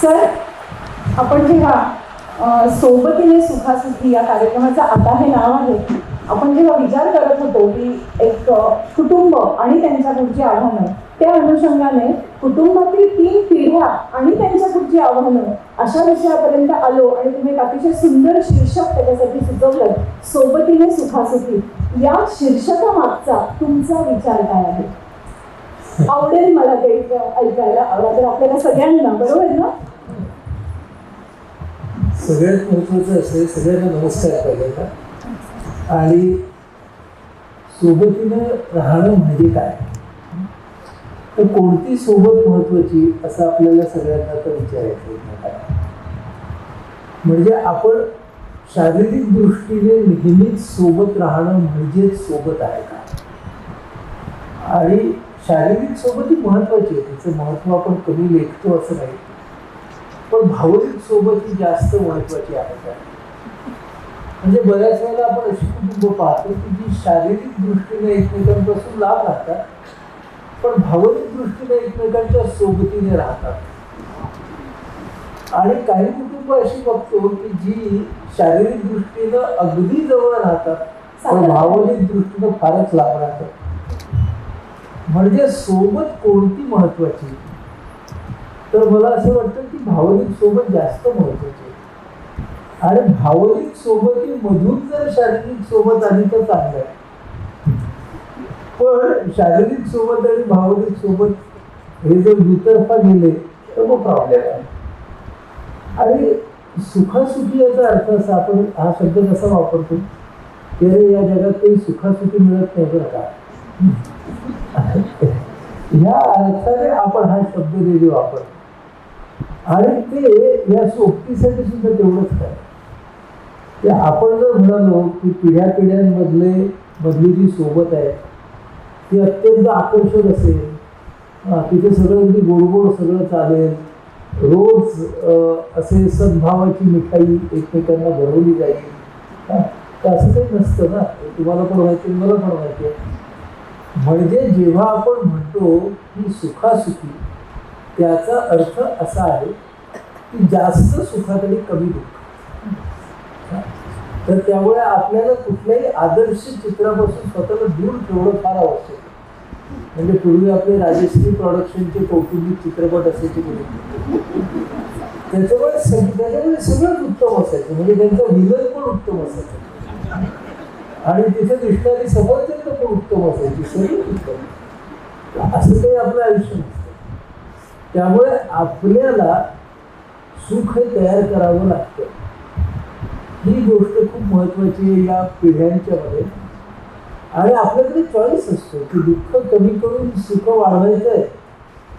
Sir, आपण जेव्हा सोबतीने सुखासुखी या कार्यक्रमाचं आता हे नाव आहे, आपण जेव्हा विचार करत होतो की एक कुटुंब आणि त्यांच्या पुढची आव्हानं, त्या अनुषंगाने कुटुंबातील 3 पिढ्या आणि त्यांच्या पुढची आव्हानं अशा विषयापर्यंत आलो आणि तुम्ही एक अतिशय सुंदर शीर्षक त्याच्यासाठी सुचवलं, सोबतीने सुखासुखी. या शीर्षकामागचा तुमचा विचार काय आहे? आवडेल मला ते ऐकायला. आवडेल आपल्याला सगळ्यांना, बरोबर ना? सगळ्यात महत्त्वाचं असेल, सगळ्यांना नमस्कार पहिल्यांदा. आणि सोबतीनं राहणं म्हणजे काय, तर कोणती सोबत महत्त्वाची असं आपल्याला सगळ्यांना तर विचारायचं. म्हणजे आपण शारीरिक दृष्टीने नेहमीच सोबत राहणं म्हणजेच सोबत आहे का? आणि शारीरिक सोबत ही महत्त्वाची आहे, तिचं महत्त्व आपण कमी लेखतो असं नाही, पण भावनिक सोबत ही जास्त महत्त्वाची आहे का? म्हणजे बऱ्याच वेळेला आपण अशी कुटुंब पाहतो की जी शारीरिक दृष्टीने एकमेकांपासून लांब राहतात, पण भावनिक दृष्टीने एकमेकांच्या सोबतीने राहतात. आणि काही कुटुंब अशी बघतो की जी शारीरिक दृष्टीनं अगदी जवळ राहतात, पण भावनिक दृष्टीनं फारच लांब राहतात. म्हणजे सोबत कोणती महत्वाची, तर मला असं वाटतं की भावनिक सोबत जास्त महत्वाची. आणि भावनिक सोबतीमधून जर शारीरिक सोबत आली तर चांगलं आहे, पण शारीरिक सोबत आणि भावनिक सोबत हे जर दुतर्फा गेले तर मग प्रॉब्लेम आहे. आणि सुखासुखी याचा अर्थ असा, आपण हा शब्द कसा वापरतो की या जगात काही सुखासुखी मिळत नाही बरं का, ह्या अर्थाने आपण हा शब्द नेहमी वापरतो. आणि ते या सोबतीसाठी सुद्धा तेवढंच काय की आपण जर म्हणालो की पिढ्यापिढ्यांमधली जी सोबत आहे ती अत्यंत आकर्षक असेल, तिथे सगळं अगदी गोडगोड सगळं चालेल, रोज असे सद्भावाची मिठाई एकमेकांना भरवली जाईल, तर असं काही नसतं ना. तुम्हाला पण माहिती, मला पण माहिती आहे. म्हणजे जेव्हा आपण म्हणतो की सुखासुखी, त्याचा अर्थ असा आहे की जास्त सुखात आणि कमी दुःख. तर त्यामुळे आपल्याला कुठल्याही आदर्श चित्रापासून स्वतःला दूर ठेवणं फार आवश्यक आहे. म्हणजे पूर्वी आपले राजश्री प्रोडक्शनचे कौटुंबिक चित्रपट असायचे, त्याच्यामुळे सगळंच उत्तम असायचं. म्हणजे त्यांचं विलन पण उत्तम असायचं आणि तिथे दिसणारी समर्थन पण उत्तम असायची, सगळं उत्तम. असं काही आपलं आयुष्य नसतं. त्यामुळे आपल्याला सुख हे तयार करावं लागतं. ही गोष्ट खूप महत्वाची आहे या पिढ्यांच्या मध्ये. आणि आपल्याकडे चॉईस असतो की दुःख कमी करून सुख वाढवायचं आहे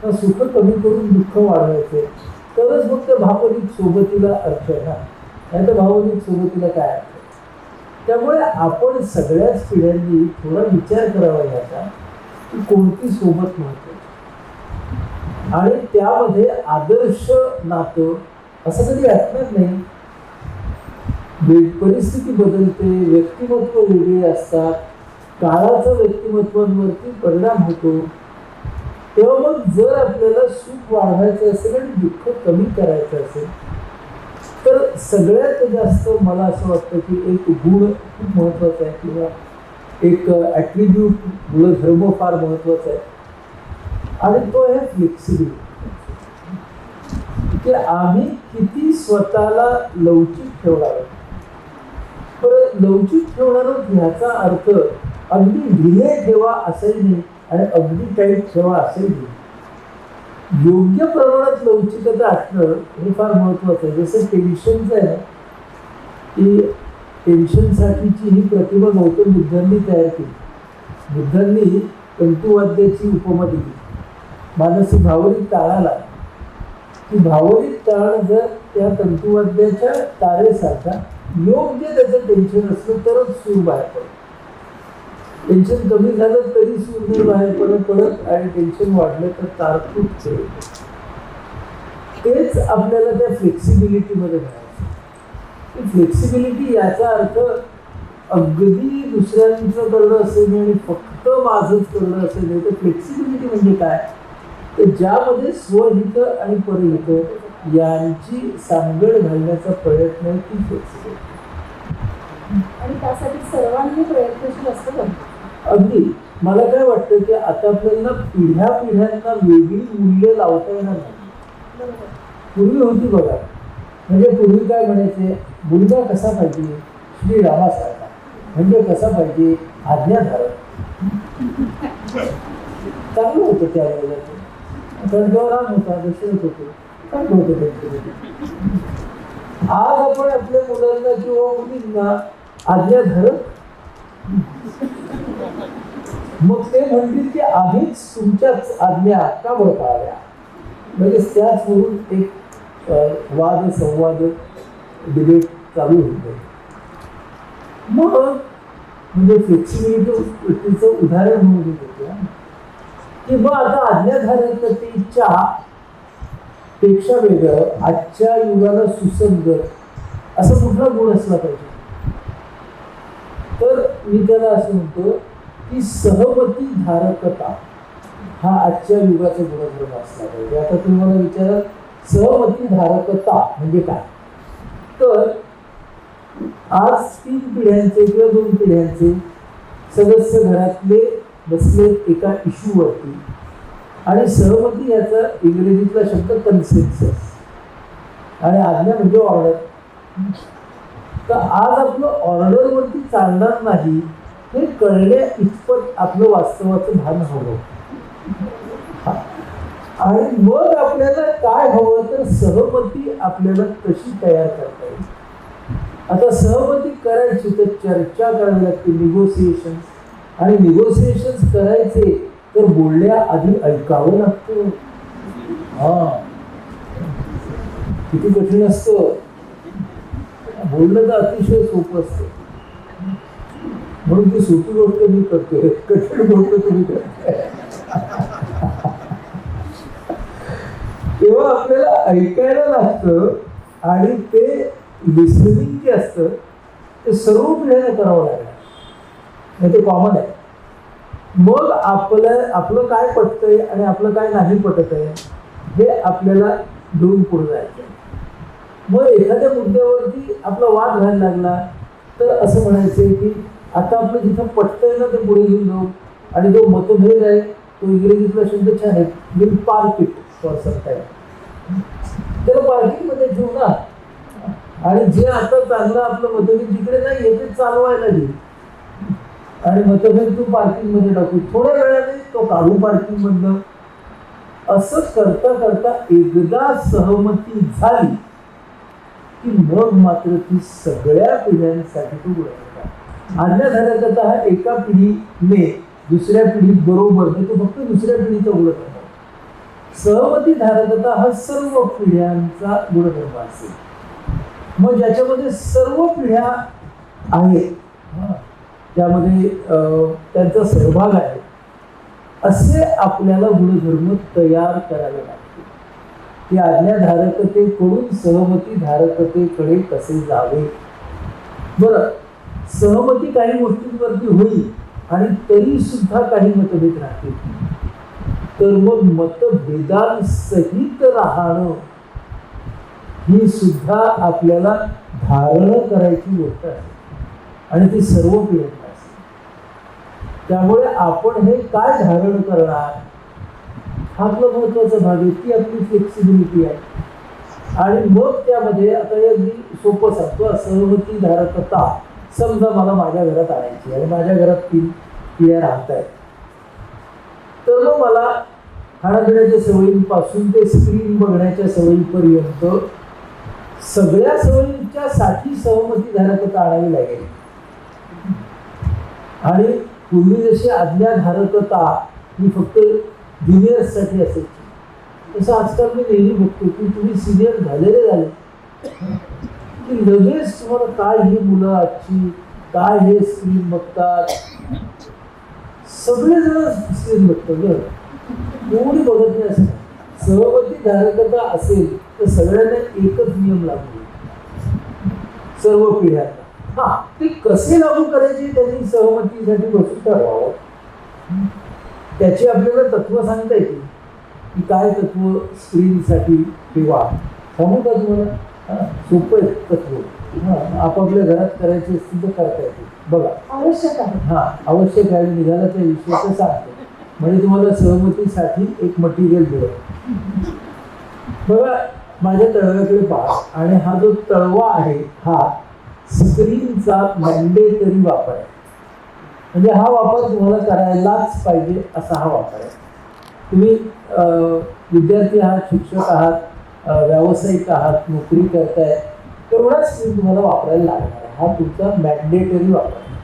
का सुख कमी करून दुःख वाढवायचं आहे, तरच मग त्या भावनिक सोबतीला अर्थ आहे ना, नाही तर भावनिक सोबतीला काय अर्थ. त्यामुळे आपण सगळ्याच पिढ्यांनी थोडा विचार करावा याचा की कोणती सोबत महत्वाची. आणि त्यामध्ये आदर्श नातं असं कधी असणार नाही. परिस्थिती बदलते, व्यक्तिमत्व वेगळे असतात, काळाचा व्यक्तिमत्वांवरती परिणाम होतो. तेव्हा मग जर आपल्याला सुख वाढवायचं असेल आणि दुःख कमी करायचं असेल तर सगळ्यात जास्त मला असं वाटतं की एक गुण खूप महत्वाचा आहे, किंवा एक ॲट्रिब्यूट, गुणधर्म फार महत्वाचा आहे. आणि तो आहे फ्लेक्सिबिलिटी. की आम्ही किती स्वतःला लवचिक ठेवणार. पण लवचिक ठेवणार ह्याचा अर्थ अगदी ढिले ठेवा असंही नाही आणि अगदी टाईट ठेवा असंही नाही. योग्य प्रमाणात लवचिकता असणं हे फार महत्वाचं आहे. जसं टेन्शनचं आहे ना, की टेन्शनसाठीची ही प्रतिमा गौतम बुद्धांनी तयार केली. बुद्धांनी तंतुवाद्याची उपमा दिली मानसिक भावनिक ताणाला, की भावनिक ताण जर त्या तंतुवाद्याच्या तारेसारखा योग्य त्याचं टेन्शन असलं तरच सूर बाहेर पडतं. टेन्शन कमी झालं तरी सूर नाही बाहेर पडत आणि टेन्शन वाढलं तर तार तुटते. तेच आपल्याला त्या फ्लेक्सिबिलिटीमध्ये मिळायचं. फ्लेक्सिबिलिटी याचा अर्थ अगदी दुसऱ्यांचं करणं असेल आणि फक्त माझंच करणं असेल नाही. तर फ्लेक्सिबिलिटी म्हणजे काय, तर ज्यामध्ये स्वहित आणि परहित यांची सांगड घालण्याचा प्रयत्न आहे ती फ्लेक्सिबिलिटी. आणि त्यासाठी सर्वांनी प्रयत्नशील असतं. अगदी मला काय वाटतं की आता आपल्याला पिढ्या पिढ्यांना वेगळी मूल्य लावता येणार नाही. पूर्वी होती बघा, म्हणजे पूर्वी काय म्हणायचे, मुलगा कसा पाहिजे श्रीरामासारखा, म्हणजे कसा पाहिजे आज्ञाधारक. चांगलं होतं त्यावेळेला ते, कारण तो राम होता, दशरथ होते, चांगलं होतं त्यांच्यामध्ये. आज आपण आपल्या मुलांना किंवा मुलींना आज्ञाधारक, मग ते म्हणतील की आधीच तुमच्याच आज्ञा का बरं पाळल्या, म्हणजे त्याचवरून एक वाद संवाद डिबेट चालू होते. मग म्हणजे फ्लेक्सिबिलिटीचं उदाहरण म्हणून देतो की मग आता आज्ञाधारकतेच्या पेक्षा वेगळं आजच्या युगाला सुसंगत असं कुठला गुण असला पाहिजे. तर मी त्याला असं म्हणतो की सहमती धारकता हा आजच्या युगाचा गुणधर्म असला पाहिजे. आता तुम्ही मला विचाराल सहमती धारकता म्हणजे काय, तर आज 3 पिढ्यांचे किंवा 2 पिढ्यांचे सदस्य घरातले बसले एका इश्यूवरती, आणि सहमती याचा इंग्रजीतला शब्द कन्सेन्सस आणि आज्ञा म्हणजे ऑर्डर. तर आज आपलं ऑर्डरवरती चालणार नाही हे कळण्या इतपत आपलं वास्तवाचं भान हवं. आणि मग आपल्याला काय हवं, तर सहमती आपल्याला कशी तयार करता येईल. आता सहमती करायची तर चर्चा करावी लागते, निगोसिएशन, आणि निगोसिएशन करायचे तर बोलण्या आधी ऐकावं लागतं. किती कठीण असतं. बोलणं तर अतिशय सोपं असतं, म्हणून ती सोपी गोष्ट मी करतोय, कठीण गोष्ट तुम्ही करताय. तेव्हा आपल्याला ऐकायला लागतं, आणि ते लिसनिंग जे असतं ते सर्व पिढ्यांना करावं लागलं, नाही ते कॉमन आहे. मग आपलं काय पटतंय आणि आपलं काय नाही पटत आहे हे आपल्याला घेऊन पुढे जायचं. मग एखाद्या मुद्द्यावरती आपला वाद व्हायला लागला तर असं म्हणायचं की आता आपलं जिथं पटतंय ना ते पुढे घेऊन जाऊ, आणि जो मतभेद आहे तो इंग्रजीतला शब्द छान आहे, will park it for some time, त्याला पार्किंगमध्ये ठेवू ना, आणि जे आता चांगलं आपलं मतभेद जिकडे नाही ते चालवायला दे, आणि मतभेद तू पार्किंग मध्ये टाकू, थोड्या वेळाने तो काढू पार्किंग मधनं. असं करता करता एकदा सहमती झाली की मग मात्र ती सगळ्या पिढ्यांसाठी तो गुण. आज्ञाधारकता हा एका पिढीने दुसऱ्या पिढी बरोबर नाही, तो फक्त दुसऱ्या पिढीचा गुण करतो. सहमती धारकता हा सर्व पिढ्यांचा गुणधर्म असेल. मग ज्याच्यामध्ये सर्व पिढ्या आहेत, त्यामध्ये त्यांचा सहभाग आहे, असे आपल्याला गुणधर्म तयार करावे लागते. की आज्ञाधारकतेकडून सहमती धारकतेकडे कसे जावे. बरं, सहमती काही गोष्टींवरती होईल आणि तरी सुद्धा काही मतभेद राहतील, तर मग मतभेदांसहित राहणं ही सुद्धा आपल्याला धारण करायची गोष्ट आहे, आणि ती सर्व पिढ्यांना असते. त्यामुळे आपण हे काय धारण करणार हा आपला महत्वाचा भाग आहे, ती आपली फ्लेक्सिबिलिटी आहे. आणि मग त्यामध्ये आता अगदी सोपं सांगतो, सहमती धारकता. समजा मला माझ्या घरात आणायची आणि माझ्या घरात 3 पिढ्या राहत आहेत, तर मग मला खाण्यापिण्याच्या सवयींपासून ते स्क्रीन बघण्याच्या सवयीपर्यंत सगळ्या सवयींच्या साठी सहमती धारकता आणावी लागेल. आणि पूर्वी जशी आज्ञाधारकता ही फक्त ज्युनियर्ससाठी असायची, तसं आजकाल मी नेहमी बघतो की तुम्ही सिनियर झाले की लगेच तुम्हाला काय ही मुलं आजची काय हे स्क्रीन बघतात, सगळेजण स्क्रीन बघतात. कोणी बघत नाही असं. सहमती धारकता असेल तर सगळ्यांना एकच नियम लागू, सर्व पिढ्यांना. ते कसे लागू करायचे त्यांनी सहमतीसाठी बसून ठरवावं. त्याची आपल्याला तत्व सांगता येतील की काय तत्व स्क्रीनसाठी ठेवा, सांगू का तुम्हाला? हां, सोपं आहे तत्व. हां, आपापल्या घरात करायचे असतील तर करता येते. बघा, आवश्यक आहे. हां, आवश्यक आहे निघाला त्या विषयाचं सांगतो, म्हणजे तुम्हाला सहमतीसाठी एक मटेरियल मिळेल. बघा, माझ्या तळव्याकडे पहा, आणि हा जो तळवा आहे हा स्क्रीनचा मॅन्डेटरी वापर आहे. म्हणजे हा वापर तुम्हाला करायलाच पाहिजे असा हा वापर आहे. तुम्ही विद्यार्थी आहात, शिक्षक आहात, व्यावसायिक आहात, नोकरी करताय, तेवढाच स्क्रीन तुम्हाला वापरायला लागणार आहे. हा तुमचा मॅन्डेटरी वापर आहे.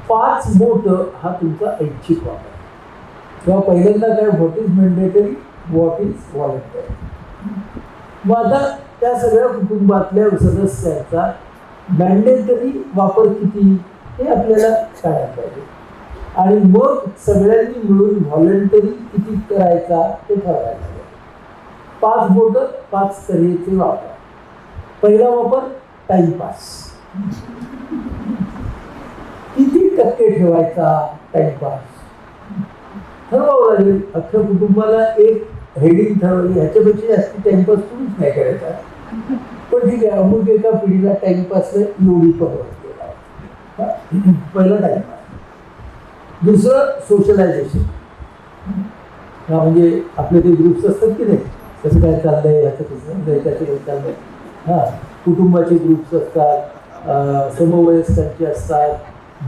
5 बोट हा तुमचा ऐच्छिक वापर आहे. तेव्हा पहिल्यांदा काय, what is mandatory, what is voluntary. मग आता त्या सगळ्या कुटुंबातल्या सदस्यांचा मॅन्डेटरी वापर किती हे आपल्याला कळायला पाहिजे, आणि मग सगळ्यांनी मिळून व्हॉलंटरी किती करायचा ते ठरवायला पाहिजे. 5 बोट 5 तऱ्हेचे वापर. पहिला वापर टाइमपास. किती टक्के ठेवायचा टाइमपास ठरवावं लागेल. अख्ख्या कुटुंबाला एक हेडिंग ठरवली, ह्याच्यापेक्षा जास्त टाइमपास तुम्हीच नाही करायचा. पण ठीक आहे, अमुक एका पिढीला टाइमपासला एवढी परवडते. पहिला टाइमपास. दुसरं सोशलायझेशन. म्हणजे आपले ते ग्रुप्स असतात की नाही, कसं काय चाललंय, ह्याचं कसं चाललंय, त्याचं कसं चाललंय. हां, कुटुंबाचे ग्रुप्स असतात, समवयस्कांचे असतात,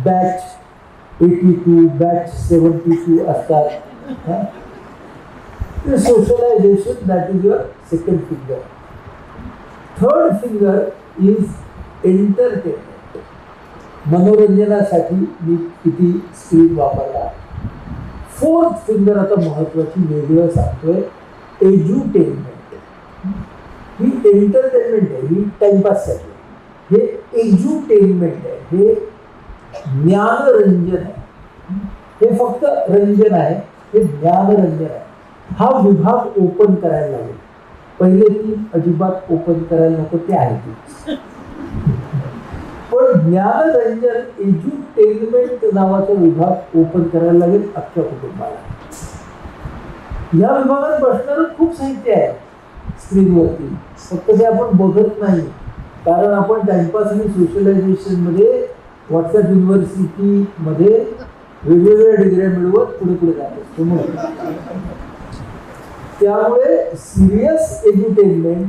बॅच 82, बॅच 72 असतात. Socialisation, that is your second finger. Third finger is entertainment. मनोरंजनासाठी मी किती स्क्रीन वापरला. फोर्थ फिंगर आता महत्वाची वेगळं सांगतोय, एज्युटेनमेंट. ही एंटरटेनमेंट आहे, ही टाइमपाससाठी. हे एज्युटेनमेंट आहे, हे ज्ञानरंजन आहे. हे फक्त रंजन आहे, हे ज्ञानरंजन आहे. हा विभाग ओपन करायला लागेल. पहिले 3 अजिबात ओपन करायला नको, ते आहे ते. पण ज्ञानरंजन, एज्युटेनमेंट नावाचा विभाग ओपन करायला लागेल अख्ख्या कुटुंबाला. या विभागात बसणारं खूप साहित्य आहे स्क्रीनवरती, फक्त ते आपण बघत नाही. कारण आपण टाइमपास आणि सोशलायझेशन मध्ये, व्हॉट्सअप युनिव्हर्सिटीमध्ये वेगवेगळ्या डिग्र्या मिळवत पुढे पुढे जात असतो. त्यामुळे सिरियस एज्युटेनमेंट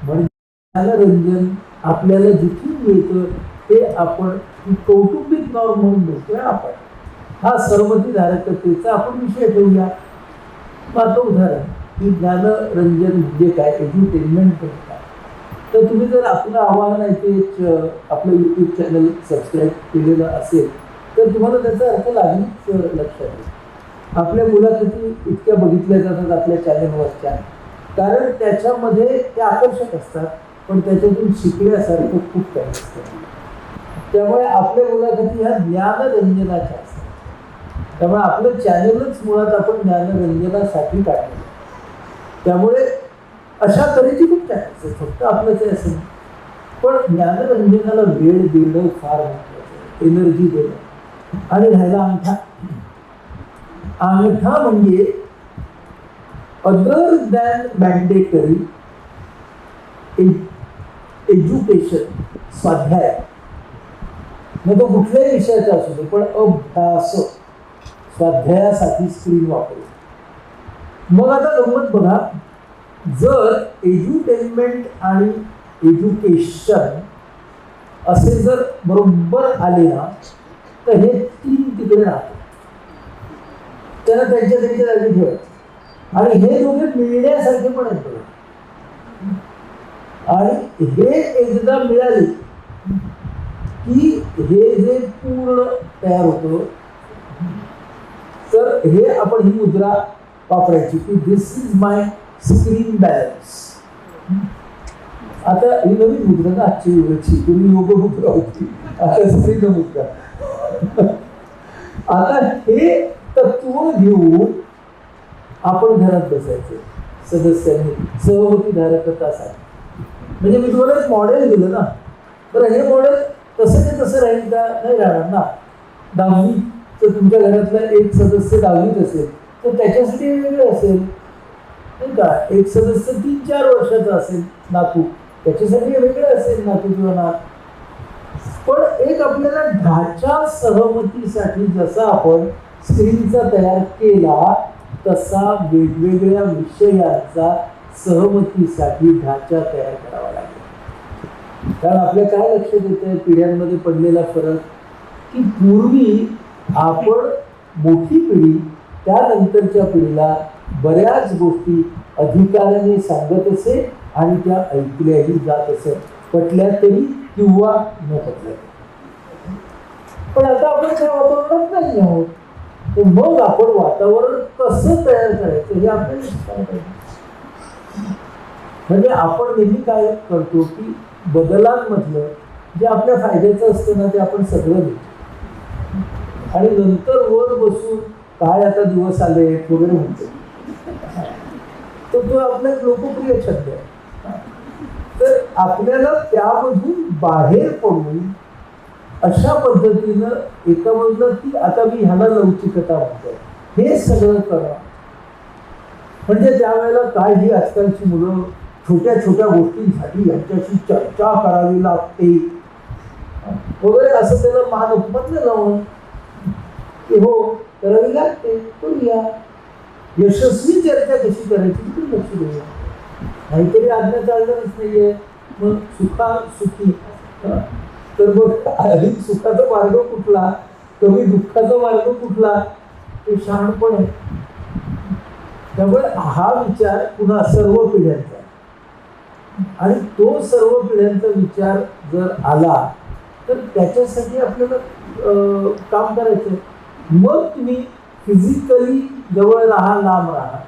म्हणजे ज्ञानरंजन आपल्याला जिथून मिळतं ते आपण कौटुंबिक नॉर्म म्हणून बोलतोय आपण. हा सहमतीधारकतेचा आपण विषय ठेवूया. आता उदाहरण की ज्ञानरंजन म्हणजे काय, एज्युटेनमेंट म्हणजे काय. तर तुम्ही जर आपलं आव्हान आहे ते आपलं यूट्यूब चॅनल सबस्क्राईब केलेलं असेल तर तुम्हाला त्याचा अर्थ लागलीच लक्षात येईल. आपल्या मुलाखती इतक्या बघितल्या जातात आपल्या चॅनलवरच्या, कारण त्याच्यामध्ये ते आकर्षक असतात, पण त्याच्यातून शिकण्यासारखं खूप काही असतं. त्यामुळे आपल्या मुलाखती ह्या ज्ञानरंजनाच्या असतात. त्यामुळे आपलं चॅनलच मुळात आपण ज्ञानरंजनासाठी काढलं. त्यामुळे अशा तऱ्हेची खूप चॅनल्स आहेत, फक्त आपलंच आहे असं. पण ज्ञानरंजनाला वेळ देणं फार महत्वाचं, एनर्जी देणं. आणि राहिला अंगठा. अंगठा म्हणजे अदर दॅन मॅन्डेटरी एज्युकेशन, स्वाध्याय. मग तो कुठल्याही विषयाचा असू दे, पण अभ्यास, स्वाध्यायासाठी स्क्रीन वापरू. मग आता गंमत बघा, जर एज्युटेनमेंट आणि एज्युकेशन असे जर बरोबर आले ना, तर हे 3 तिकडे राहतात. त्यांना त्यांच्या जागी ठेवायचं. आणि हे दोघे मिळण्यासारखे पण आहेत. आणि हे एकदा मिळाले की हे जे पूर्ण तयार होतं, तर हे आपण ही मुद्रा वापरायची की दिस इज माय स्क्रीन बॅलन्स. आता ही नवीन मुद्रा ना आजची वेळची, पूर्वी योग मुद्रा होती, आता स्क्रीन मुद्रा. आता हे तत्व घेऊन आपण घरात बसायचं सदस्यांनी, सहमतीधारकतासाठी. म्हणजे मी तुम्हाला एक मॉडेल दिलं ना, तर हे मॉडेल तसं ते तसं राहील का, नाही राहणार ना. 10वीचं तुमच्या घरातला एक सदस्य 10वीत असेल तर त्याच्यासाठी वेगळं असेल. नाही का. एक सदस्य 3-4 वर्षाचा असेल नातू, त्याच्यासाठी हे वेगळं असेल नातू किंवा नात. पण एक आपल्याला ढाचा सहमतीसाठी जसा आपण स्क्रीनचा तयार केला तसा वेगवेगळ्या विषयांचा सहमतीसाठी ढाचा तयार करावा लागेल. कारण आपल्या काय लक्षात येतंय पिढ्यांमध्ये पडलेला फरक, की पूर्वी आपण मोठी पिढी त्यानंतरच्या पिढीला बऱ्याच गोष्टी अधिकाराने सांगत असे आणि त्या ऐकल्याही जात असे, पटल्या तरी किंवा न पटल्या. पण आता आपण त्या वातावरणात नाही आहोत. तर मग आपण वातावरण कसं तयार करायचं हे आपल्याला शिकायला पाहिजे. म्हणजे आपण नेहमी काय करतो की बदलांमधलं जे आपल्या फायद्याचं असतं ना ते आपण सगळं घेतो आणि नंतर वर बसून काय आता दिवस आले वगैरे म्हणतो. तर तो आपला एक लोकप्रिय छंद आहे. तर आपल्याला त्यामधून बाहेर पडून अशा पद्धतीनं एका बाजूला ती आता मी ह्याला लवचिकता म्हणतो हे सगळं करा. म्हणजे त्यावेळेला काय ही आजकालची मुलं छोट्या छोट्या गोष्टींसाठी यांच्याशी चर्चा करावी लागते वगैरे असं त्याला मान अपमानलं लावून की हो करावी लागते करूया. यशस्वी चर्चा कशी करायची तिथे लक्ष देऊया. काहीतरी आज्ञा चालणारच नाहीये. मग सुखा सुखी तर मग अधिक सुखाचा मार्ग कुठला, कमी दुःखाचा मार्ग कुठला, ते शहाणपण आहे. त्यामुळे हा विचार पुन्हा सर्व पिढ्यांचा आणि तो सर्व पिढ्यांचा विचार जर आला तर त्याच्यासाठी आपल्याला काम करायचं. मग तुम्ही फिजिकली जवळ राहा लांब राहा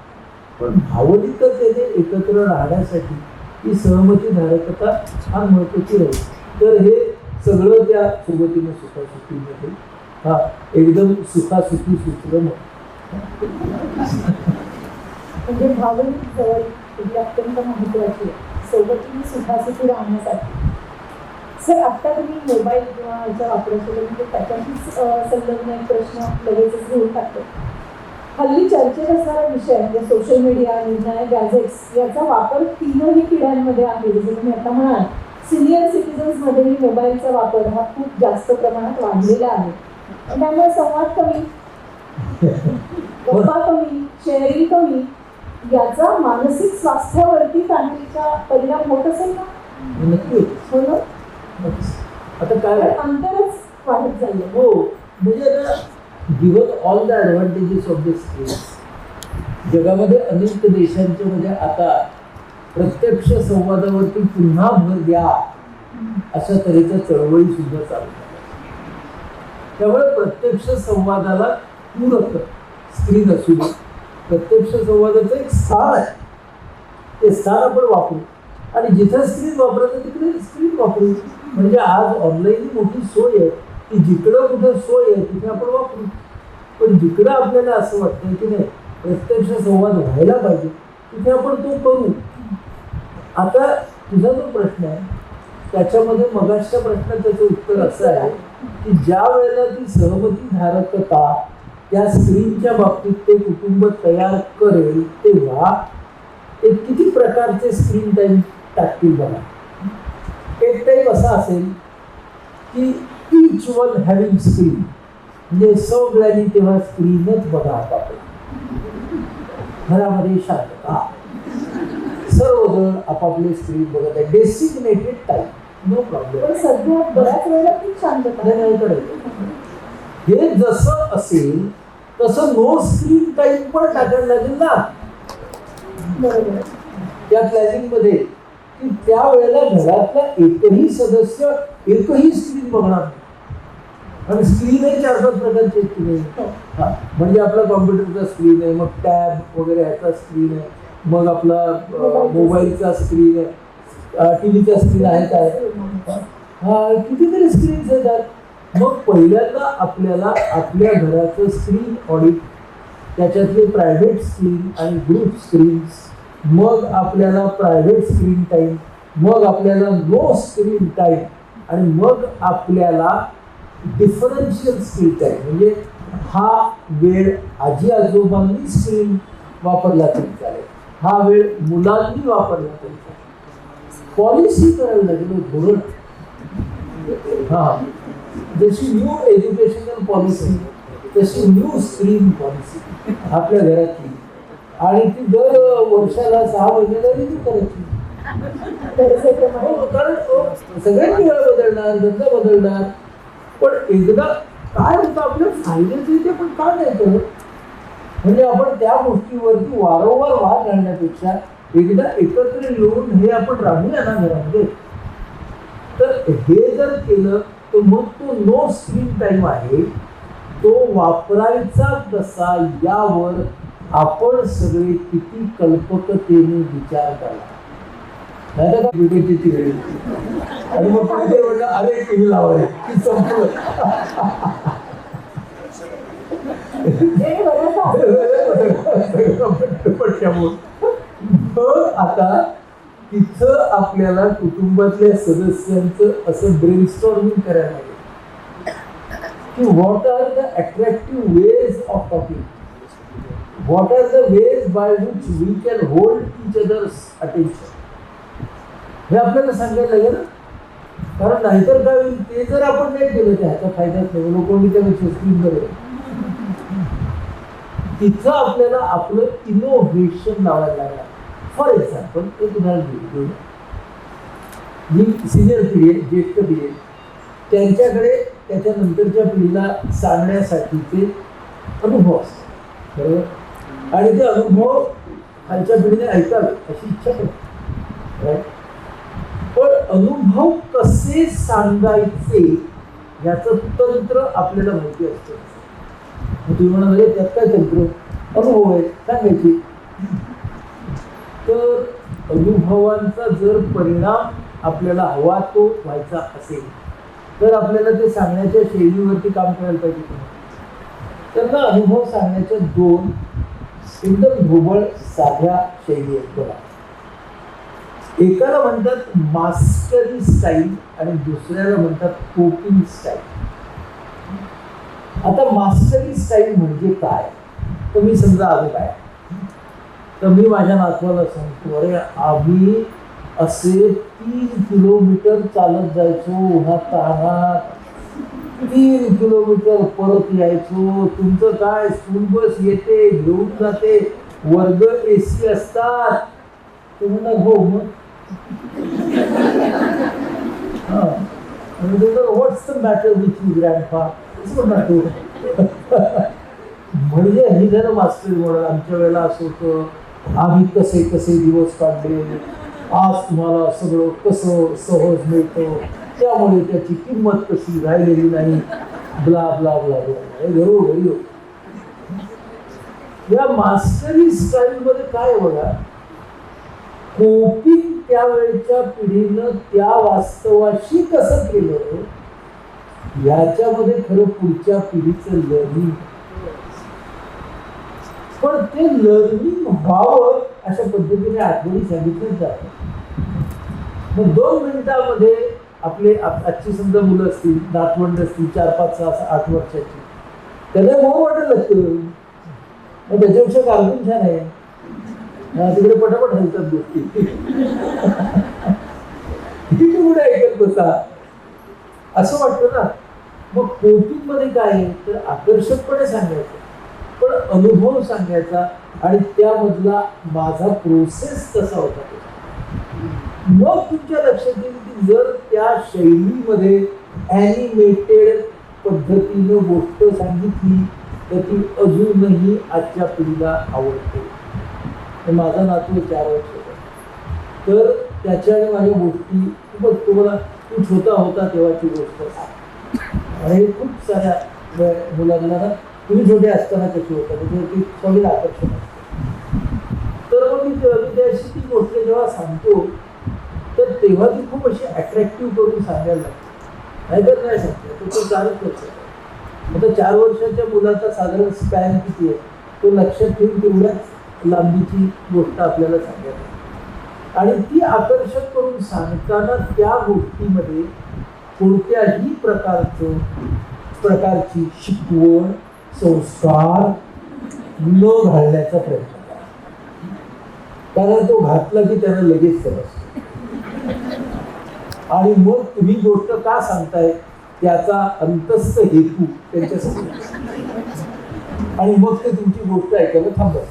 पण भावनिकतेने एकत्र राहण्यासाठी ही सहमती धारकता फार महत्वाची राहील. तर हे सगळं त्या सोबतीने सुखासुखीमध्ये हा एकदम सुखासुखी सुचलं. म्हणजे भावनिक जवळ ही अत्यंत महत्वाची आहे सोबतीने सुखासुखी राहण्यासाठी. सर आत्ता तुम्ही मोबाईल किंवा याच्या वापराच्या म्हणजे त्याच्याशीच संलग्न एक प्रश्न लगेचच घेऊन टाकतो. हल्ली चर्चेत असणारा विषय म्हणजे सोशल मीडिया निर्णायक गॅजेट्स याचा वापर तीनही पिढ्यांमध्ये आहे. जसं तुम्ही आता म्हणाल सिनियर सिटीजन्समध्येही मोबाईलचा वापर हा खूप जास्त प्रमाणात वाढलेला आहे. त्यामुळे संवाद कमी, गप्पा कमी, शेअरिंग कमी, याचा मानसिक स्वास्थ्यावरती फॅमिलीचा परिणाम होत असेल ना? नक्की हो ना. आता काय अंतरच वाढत झालं. हो म्हणजे आता given all the advantages of the screen जगामध्ये अनेक देशांच्या मध्ये आता प्रत्यक्ष संवादावरती पुन्हा भर द्या अशा तऱ्हेच्या चळवळी सुद्धा चालू आहेत. त्यामुळे प्रत्यक्ष संवादाला पूरक स्क्रीन असू दे. प्रत्यक्ष संवादाचं एक स्थान आहे, ते स्थान आपण वापरू आणि जिथं स्क्रीन वापरायचं तिकडे स्क्रीन वापरू. म्हणजे आज ऑनलाईन मोठी सोय आहे की जिकडं कुठं सोय आहे तिथे आपण वापरू. पण जिकडं आपल्याला असं वाटतं की नाही प्रत्यक्ष संवाद व्हायला पाहिजे तिथे आपण तो करू. आता तुझा जो प्रश्न आहे त्याच्यामध्ये मगाशच्या प्रश्नाचं उत्तर असं आहे की ज्या वेळेला ती सहमती धारकता त्या स्क्रीनच्या बाबतीत ते कुटुंब तयार करेल तेव्हा ते किती प्रकारचे स्क्रीन टाईम टाकतील बघा. एक टाईम असा असेल की इच वन हॅव्हिंग स्क्रीन म्हणजे सगळ्यांनी तेव्हा स्क्रीनच बघा. आपापल्या घरामध्ये शांतता, सर्वजण आपापले स्क्रीन बघत आहे. Designated time no problem. पण सध्या बऱ्याच वेळेला खूप शांतता नाही. हे जसं असेल तसं नो स्क्रीन टाईम पण टाकायला लागेल ना. बरोबर. त्या प्लॅनिंग मध्ये की त्या वेळेला घरातला एकही सदस्य एकही स्क्रीन बघणार नाही. आणि स्क्रीनही 4-5 प्रकारची आहेत की नाही. म्हणजे आपला कॉम्प्युटरचा स्क्रीन आहे, मग टॅब वगैरे ह्याचा स्क्रीन आहे, मग आपला मोबाईलचा स्क्रीन आहे, टीव्हीचा स्क्रीन आहे काय कितीतरी स्क्रीन्स येतात. मग पहिल्यांदा आपल्याला आपल्या घराचं स्क्रीन ऑडिट, त्याच्यातले प्रायव्हेट स्क्रीन आणि ग्रुप स्क्रीन्स, मग आपल्याला प्रायव्हेट स्क्रीन टाईम, मग आपल्याला नो स्क्रीन टाईम आणि मग आपल्याला डिफरन्शियल स्क्रीन टाईम म्हणजे हा वेळ आजी आजोबांनी स्क्रीन वापरला तरी चालेल हा वेळ मुलांनी वापरला पाहिजे. पॉलिसी करावी लागेल, धोरण. हा, जशी न्यू एज्युकेशनल पॉलिसी तशी न्यू स्क्रीन पॉलिसी आपल्या घरातली, आणि ती दर वर्षाला 6 महिन्याला रिन्यू करायची. कारण सगळ्यांनी वेळ बदलणार, धंदा बदलणार, पण एकदा काय होतं आपल्या फायद्याचं इथे पण का नाही करत? म्हणजे आपण त्या गोष्टीवरती वारंवार वाद घालण्यापेक्षा एकदा एकत्र येऊन हे आपण राहूया ना घरामध्ये. तर हे जर केलं तर मग तो नो स्क्रीन टाइम आहे तो वापरायचा कसा यावर आपण सगळे किती कल्पकतेने विचार करा. नाही तर का विवेचीची वेळ आणि मग कोणीतरी म्हणलं अरे टीव्ही लावा की संपलं. आता तिथं आपल्याला कुटुंबातल्या सदस्यांचं असं ब्रेनस्टॉर्मिंग करायला लागेल की what are the attractive ways of talking, what are the ways by which we can hold each other's attention. हे आपल्याला सांगायला लागेल, कारण नाहीतर काय होईल ते जर आपण नाही केलं त्याचा फायदाच नाही. लोकांनी त्यापेक्षा स्क्रीन करेल. तिथं आपल्याला आपलं इनोव्हेशन लावायला लागणार. फॉर एक्झाम्पल एक उदाहरण घेऊ, जी सिनियर पिढी आहे, ज्येष्ठ पिढी आहे, त्यांच्याकडे त्याच्यानंतरच्या पिढीला सांगण्यासाठीचे अनुभव असतात, बरोबर. आणि ते अनुभव खालच्या पिढीने ऐकावे अशी इच्छा करते. पण अनुभव कसे सांगायचे याचं तंत्र आपल्याला माहिती असतं. तुम्ही म्हणाले त्यात काय तंत्र? अनुभव आहे सांगायची. तर अनुभवांचा जर परिणाम आपल्याला हवा तो व्हायचा असेल तर आपल्याला ते सांगण्याच्या शैलीवरती काम करायला पाहिजे. त्यांना अनुभव सांगण्याच्या 2 एकदम ढोबळ साध्या शैली आहेत बघा. एकाला म्हणतात मास्टरी स्टाईल आणि दुसऱ्याला म्हणतात कोपिंग स्टाईल. आता मास्टरी स्टाईल म्हणजे काय? तर मी समजा आलो काय तर मी माझ्या नातवाला सांगतो, अरे आम्ही असे 3 किलोमीटर चालत जायचो उन्हात तानात, 3 किलोमीटर परत यायचो. तुमचं काय स्कूल बस येते घेऊन जाते, वर्ग AC असतात. ते म्हणतात हो मग. व्हॉट्स द मॅटर विथ यू ग्रँडफा म्हणजे हे झालं मास्टर मॉडेल. आमच्या वेळेला असं होतं, आम्ही कसे कसे दिवस काढले, आज तुम्हाला सगळं कसं सहज मिळतं, त्यामुळे त्याची किंमत कशी राहिलेली नाही, ब्ला ब्ला ब्ला ब्ला. घरोघरी या मास्टरी स्टाईल मध्ये काय बघा, कोपिंग त्यावेळेच्या पिढीनं त्या वास्तवाशी कसं केलं याच्यामध्ये खरं पुढच्या पिढीचं लर्निंग. पण ते लर्निंग व्हावं अशा पद्धतीने आठवणी सांगितलं जातं. मग 2 मिनिटामध्ये आपले आजची समजा मुलं असतील, नातवंड असतील 4, 5, 6, 8 वर्षाची, त्याला मोह वाटायला लागतं. मग त्याच्यापेक्षा कार्टून छान आहे, तिकडे पटापट हलतात गोष्टी. किती कुठे ऐकत बसा असं वाटतं ना. मग कोपिंग मध्ये काय आहे तर आकर्षकपणे सांगायचं, पण अनुभव सांगायचा आणि त्यामधला माझा प्रोसेस कसा होता. मग तुमच्या लक्षात येईल की जर त्या शैलीमध्ये ॲनिमेटेड पद्धतीनं गोष्ट सांगितली तर ती अजूनही आजच्या पिढीला आवडते. माझा नातू 4 वर्षाचा, तर त्याच्याने माझ्या गोष्टी खूपच, तुम्हाला तू छोटा होता तेव्हाची गोष्ट आणि खूप साऱ्या मुलांना ना तुम्ही छोटे असताना कशी होता त्याच्यावरती सगळी आकर्षण असतं. तर मग मी त्याशी ती गोष्ट जेव्हा सांगतो तर तेव्हा ती खूप अशी अट्रॅक्टिव्ह करून सांगायला लागते. नाहीतर नाही सांगते तो 4च वर्षाचा. आता 4 वर्षाच्या मुलाचा साधारण स्पॅन किती आहे तो लक्षात ठेवून तेवढ्याच लांबीची गोष्ट आपल्याला सांगायला आणि ती आकर्षक करून सांगताना त्या गोष्टीमध्ये कोणत्याही प्रकारची शिकवण संस्कार न घालण्याचा प्रयत्न करा. कारण तो घातला की त्यानं लगेच समजतो. आणि मग तुम्ही गोष्ट का सांगताय त्याचा अंतस्थ हेतू त्यांच्यासाठी आणि मग ते तुमची गोष्ट ऐकायला थांबत.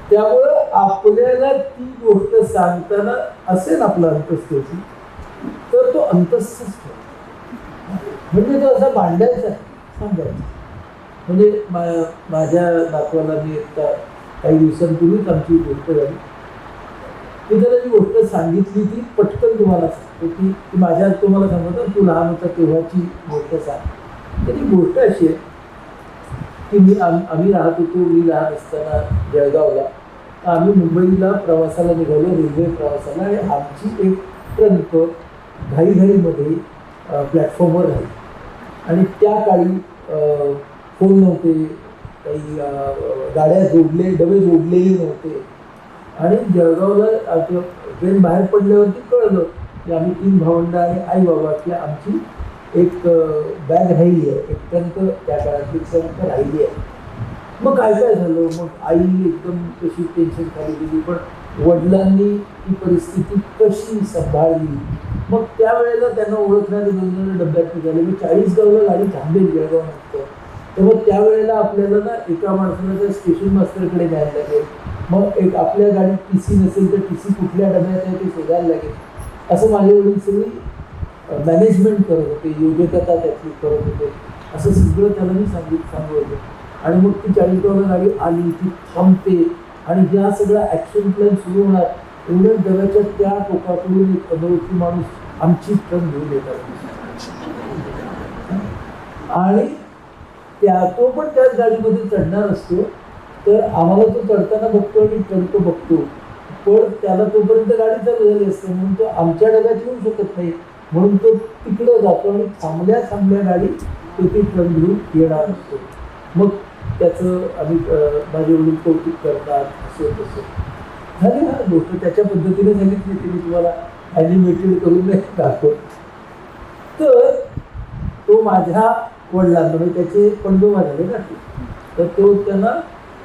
त्यामुळं आपल्याला ती गोष्ट सांगताना असेल आपला अंतस्थ हेतू तर तो अंतस्थच म्हणजे तो असा भांडायचा सांगायचा. म्हणजे माझ्या नातवाला मी एकदा काही दिवसांपूर्वीच आमची गोष्ट झाली. मी त्याला जी गोष्ट सांगितली ती पटकन तुम्हाला सांगतो की माझ्या तुम्हाला सांगतो तू लहान होता तेव्हाची गोष्ट सांग. तर ही गोष्ट अशी आहे की आम्ही राहत होतो. मी लहान असताना जळगावला. आम्ही मुंबईला प्रवासाला निघालो, रेल्वे प्रवासाला. आणि आमची एक ट्रंक घाईघाईमध्ये प्लॅटफॉर्मवर राहिली. आणि त्या काळी फोन नव्हते, काही गाड्या डबे जोडलेले नव्हते. आणि जळगावला ट्रेन बाहेर पडल्यावरती कळलं की आम्ही 3 भावंड आणि आई बाबा की आमची एक बॅग राहिली आहे, एक ट्रंक त्या काळातली ट्रंक राहिली आहे. मग काय झालं, मग आई एकदम कशी टेन्शन खाली गेली. पण वडिलांनी ही परिस्थिती कशी सांभाळली. मग त्यावेळेला त्यांना ओळखणारे 2 डब्यात निघाले. मग 40गावला गाडी थांबेल जळगावनंतर. तर मग त्यावेळेला आपल्याला ना एका माणसाला त्या स्टेशन मास्टरकडे जायला लागेल. मग एक आपल्या गाडीत टी.सी. नसेल तर टी.सी. कुठल्या डब्यात आहे ते शोधायला लागेल. असं माझे वडील सगळी मॅनेजमेंट करत होते, योजकता त्यातली करत होते. असं सगळं त्याला मी सांगत होतं. आणि मग ती 40गावला गाडी आली, ती थांबते आणि ह्या सगळा ॲक्शन प्लॅन सुरू होणार. एवढ्या डब्याच्या त्या टोकाकडून एक अनोळखी माणूस आमची ट्रक घेऊन येतात. आणि तो पण त्याच गाडीमध्ये चढणार असतो. तर आम्हाला तो चढताना बघतो आणि ट्रंक बघतो. पण त्याला तोपर्यंत गाडी चालू झाली असते म्हणून तो आमच्या डब्यात येऊ शकत नाही. म्हणून तो तिकडं जातो आणि थांबल्या गाडी तो ती ट्रंक घेऊन येणार असतो. मग त्याचं आम्ही माझे वडील कौतुक करतात असं तसं झाली ना गोष्ट. त्याच्या पद्धतीने सांगितली ती मी तुम्हाला ॲनिमेटेड करून दाखवतो. तर तो माझ्या वडिलांना म्हणजे त्याचे पंडोबा झाले ना. तर तो त्यांना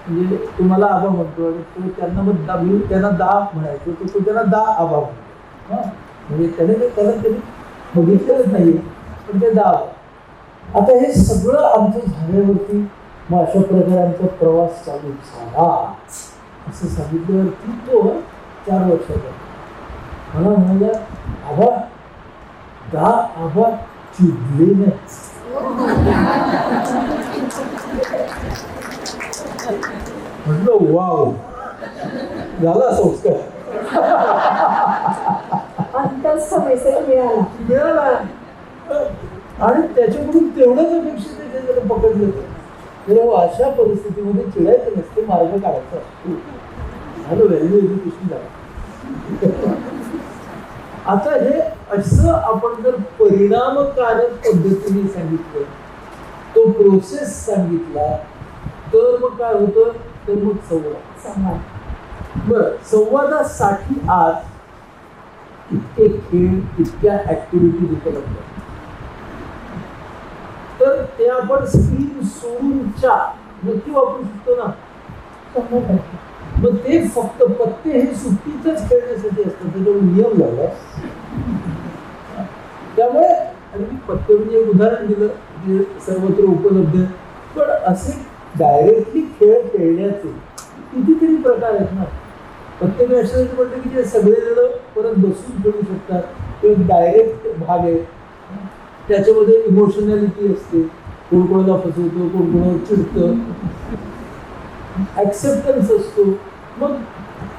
म्हणजे तुम्हाला आबा म्हणतो आणि तो त्यांना मग मी त्यांना दा म्हणायचो. तो त्यांना दा आबा म्हणतो. हां म्हणजे त्याला कधी बघितलंच नाही पण ते दा. आता हे सगळं आमचं झाल्यावरती मग अशा प्रकारे आमचा प्रवास चालू झाला. असं सांगितल्यावरती तो 4 वर्षाचा मला म्हणाला आबा दा आबा चिडले नाही. म्हटलं वाव झाला संस्कार. अंतस्थ मेसेज मिळाला. आणि त्याच्याकडून तेवढंच अपेक्षित आहे त्याला पकडलं तर अशा परिस्थितीमध्ये चिडायचं नसते, मार्ग काढायचा असतो. झालं व्हॅल्यू एज्युकेशन झालं. आता हे असं आपण जर परिणामकारक पद्धतीने सांगितलं, तो प्रोसेस सांगितला तर मग काय होतं, तर मग संवाद. बरं, संवादासाठी आज इतके खेळ, इतक्या ऍक्टिव्हिटीज उपलब्ध आहेत. तर ते आपण स्क्रीन सोडूनच्या नक्की वापरू शकतो ना. मग ते फक्त पत्ते हे सुट्टीतच खेळण्यासाठी असतात, त्याच्यावर नियम लावला. त्यामुळे आणि मी पत्ते म्हणजे एक उदाहरण दिलं जे सर्वत्र उपलब्ध आहे. पण असे डायरेक्टली खेळ खेळण्याचे कितीतरी प्रकार आहेत ना. पत्ते मी असे म्हटलं की जे सगळेजण परत बसून खेळू शकतात. ते डायरेक्ट भाग आहे. त्याच्यामध्ये इमोशनॅलिटी असते. कोण कोणाला फसवतो, कोण कोणाला चिडतं, ॲक्सेप्टन्स असतो. मग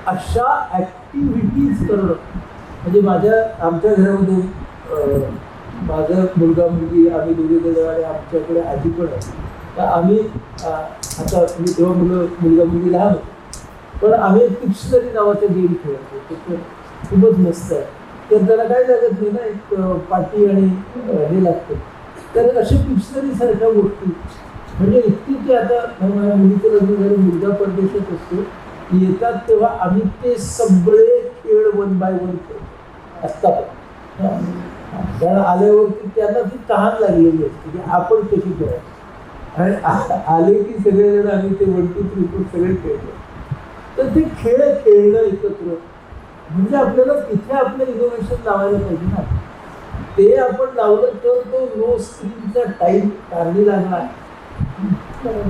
अशा ॲक्टिव्हिटीज करणं म्हणजे आमच्या घरामध्ये माझा मुलगा मुलगी आम्ही दोघे आणि आमच्याकडे आजी पण आहे. तर आम्ही आता मी तेव्हा मुलगा मुलगी लहान होतो. पण आम्ही पिक्शनरी नावाचा गेम खेळतो. तर खूपच मस्त आहे. तर त्याला काय लागत नाही ना, एक पाटी आणि हे लागतं. तर अशा पिक्शनरी सारख्या गोष्टी म्हणजे इतकी की आता माझ्या मुलीचं लग्न झालं, मुलगा परदेशात असतो. येतात तेव्हा आम्ही ते सगळे खेळ 1 by 1 खेळतो असतात. कारण आल्यावरती त्यांना ती तहान लागलेली असते की आपण कशी खेळायची. आणि आले की सगळेजण आम्ही ते 1 2 3 4 सगळे खेळतो. तर ते खेळ खेळणं एकत्र म्हणजे आपल्याला तिथे आपलं इनोव्हेशन लावायला पाहिजे ना. ते आपण लावलं तर तो नो स्क्रीनचा टाईम काढली लागला.